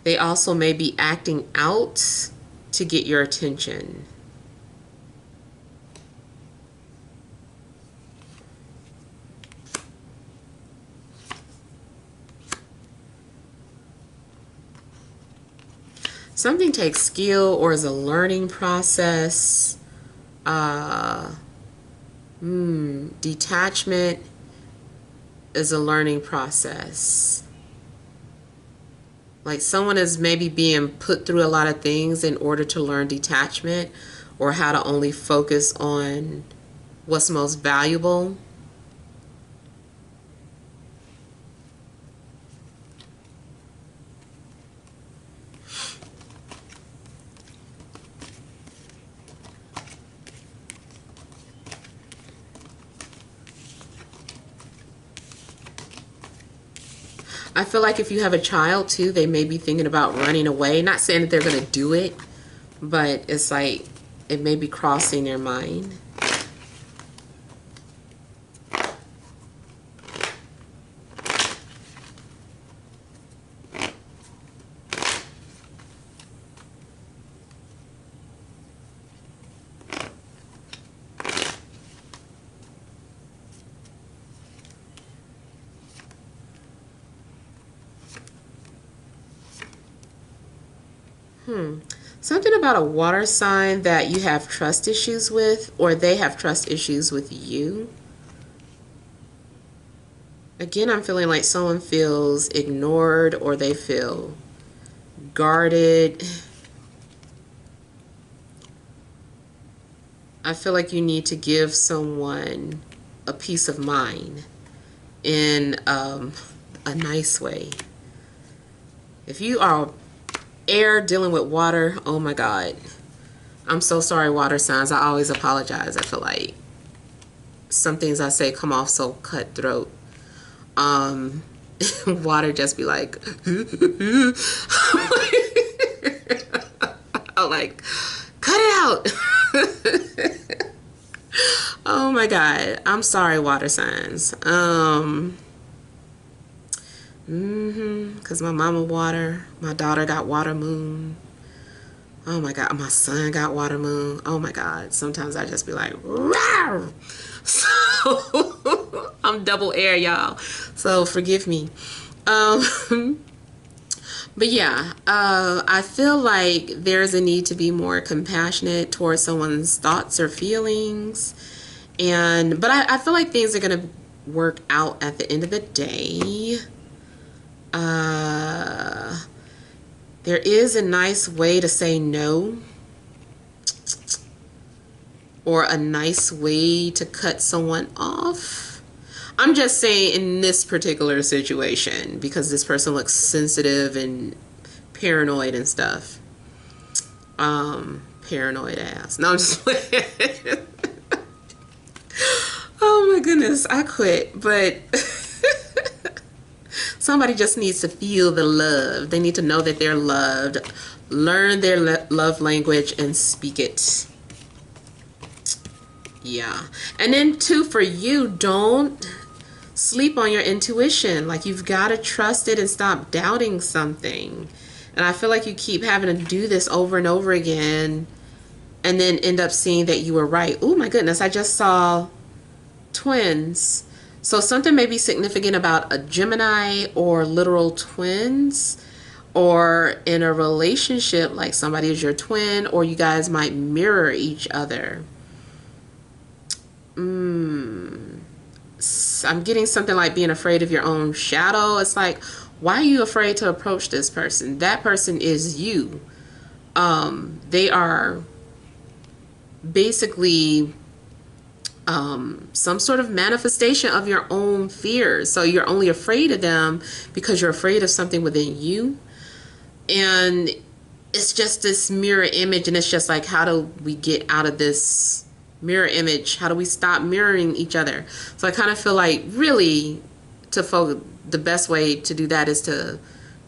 They also may be acting out to get your attention. Something takes skill or is a learning process. Detachment is a learning process. Like someone is maybe being put through a lot of things in order to learn detachment, or how to only focus on what's most valuable. I feel like if you have a child too, they may be thinking about running away. Not saying that they're going to do it, but it's like it may be crossing their mind. Something about a water sign that you have trust issues with, or they have trust issues with you. Again, I'm feeling like someone feels ignored, or they feel guarded. I feel like you need to give someone a peace of mind in a nice way. If you are air dealing with water, oh my God. I'm so sorry, water signs. I always apologize. I feel like some things I say come off so cutthroat. Water just be like, oh, like, cut it out. Oh my God. I'm sorry, water signs. Because my mama water, my daughter got water moon. Oh my God, my son got water moon. Oh my God, sometimes I just be like, rawr! So I'm double air, y'all. So forgive me. But yeah, I feel like there's a need to be more compassionate towards someone's thoughts or feelings. But I feel like things are going to work out at the end of the day. There is a nice way to say no, or a nice way to cut someone off. I'm just saying in this particular situation, because this person looks sensitive and paranoid and stuff. Paranoid ass. No, I'm just playing. Oh my goodness, I quit. But somebody just needs to feel the love. They need to know that they're loved. Learn their love language and speak it. Yeah. And then too, for you, don't sleep on your intuition. Like, you've got to trust it and stop doubting something. And I feel like you keep having to do this over and over again, and then end up seeing that you were right. Oh my goodness, I just saw twins. So something may be significant about a Gemini or literal twins, or in a relationship, like somebody is your twin, or you guys might mirror each other. I'm getting something like being afraid of your own shadow. It's like, Why are you afraid to approach this person? That person is you. They are basically some sort of manifestation of your own fears. So you're only afraid of them because you're afraid of something within you. And it's just this mirror image, and it's just like, how do we get out of this mirror image? How do we stop mirroring each other? So I kind of feel like really the best way to do that is to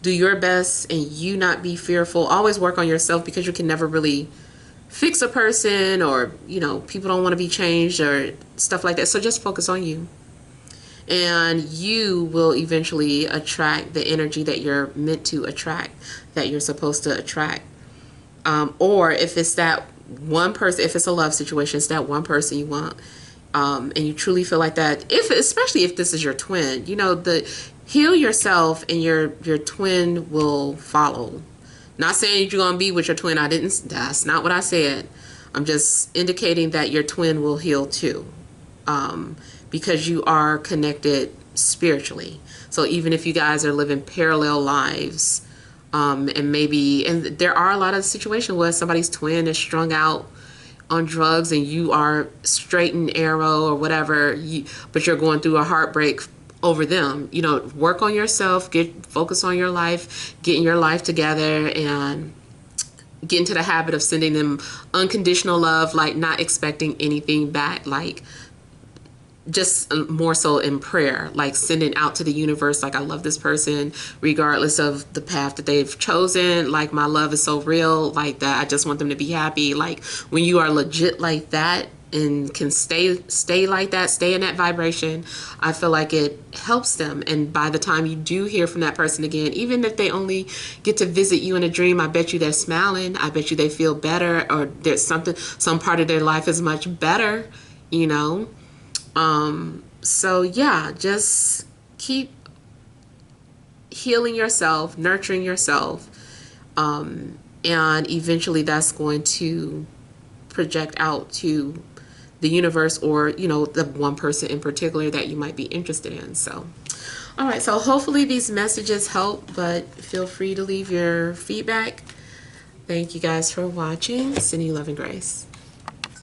do your best and you not be fearful. Always work on yourself, because you can never really fix a person, or people don't want to be changed or stuff like that. So just focus on you, and you will eventually attract the energy that you're meant to attract, that you're supposed to attract. Or if it's that one person, if it's a love situation, it's that one person you want, and you truly feel like that, especially if this is your twin, heal yourself and your twin will follow. Not saying that you're going to be with your twin. That's not what I said. I'm just indicating that your twin will heal too. Because you are connected spiritually. So even if you guys are living parallel lives, and there are a lot of situations where somebody's twin is strung out on drugs and you are straight and arrow or whatever, but you're going through a heartbreak over them. Work on yourself, focus on your life, getting your life together, and get into the habit of sending them unconditional love, like not expecting anything back, like just more so in prayer, like sending out to the universe, like, I love this person regardless of the path that they've chosen, like my love is so real, like that I just want them to be happy. Like when you are legit like that and can stay like that, stay in that vibration, I feel like it helps them. And by the time you do hear from that person again, even if they only get to visit you in a dream, I bet you they're smiling, I bet you they feel better, or there's some part of their life is much better, so yeah, just keep healing yourself, nurturing yourself, and eventually that's going to project out to the universe, or the one person in particular that you might be interested in. So all right, so hopefully these messages help, but feel free to leave your feedback. Thank you guys for watching. Sending you love and grace.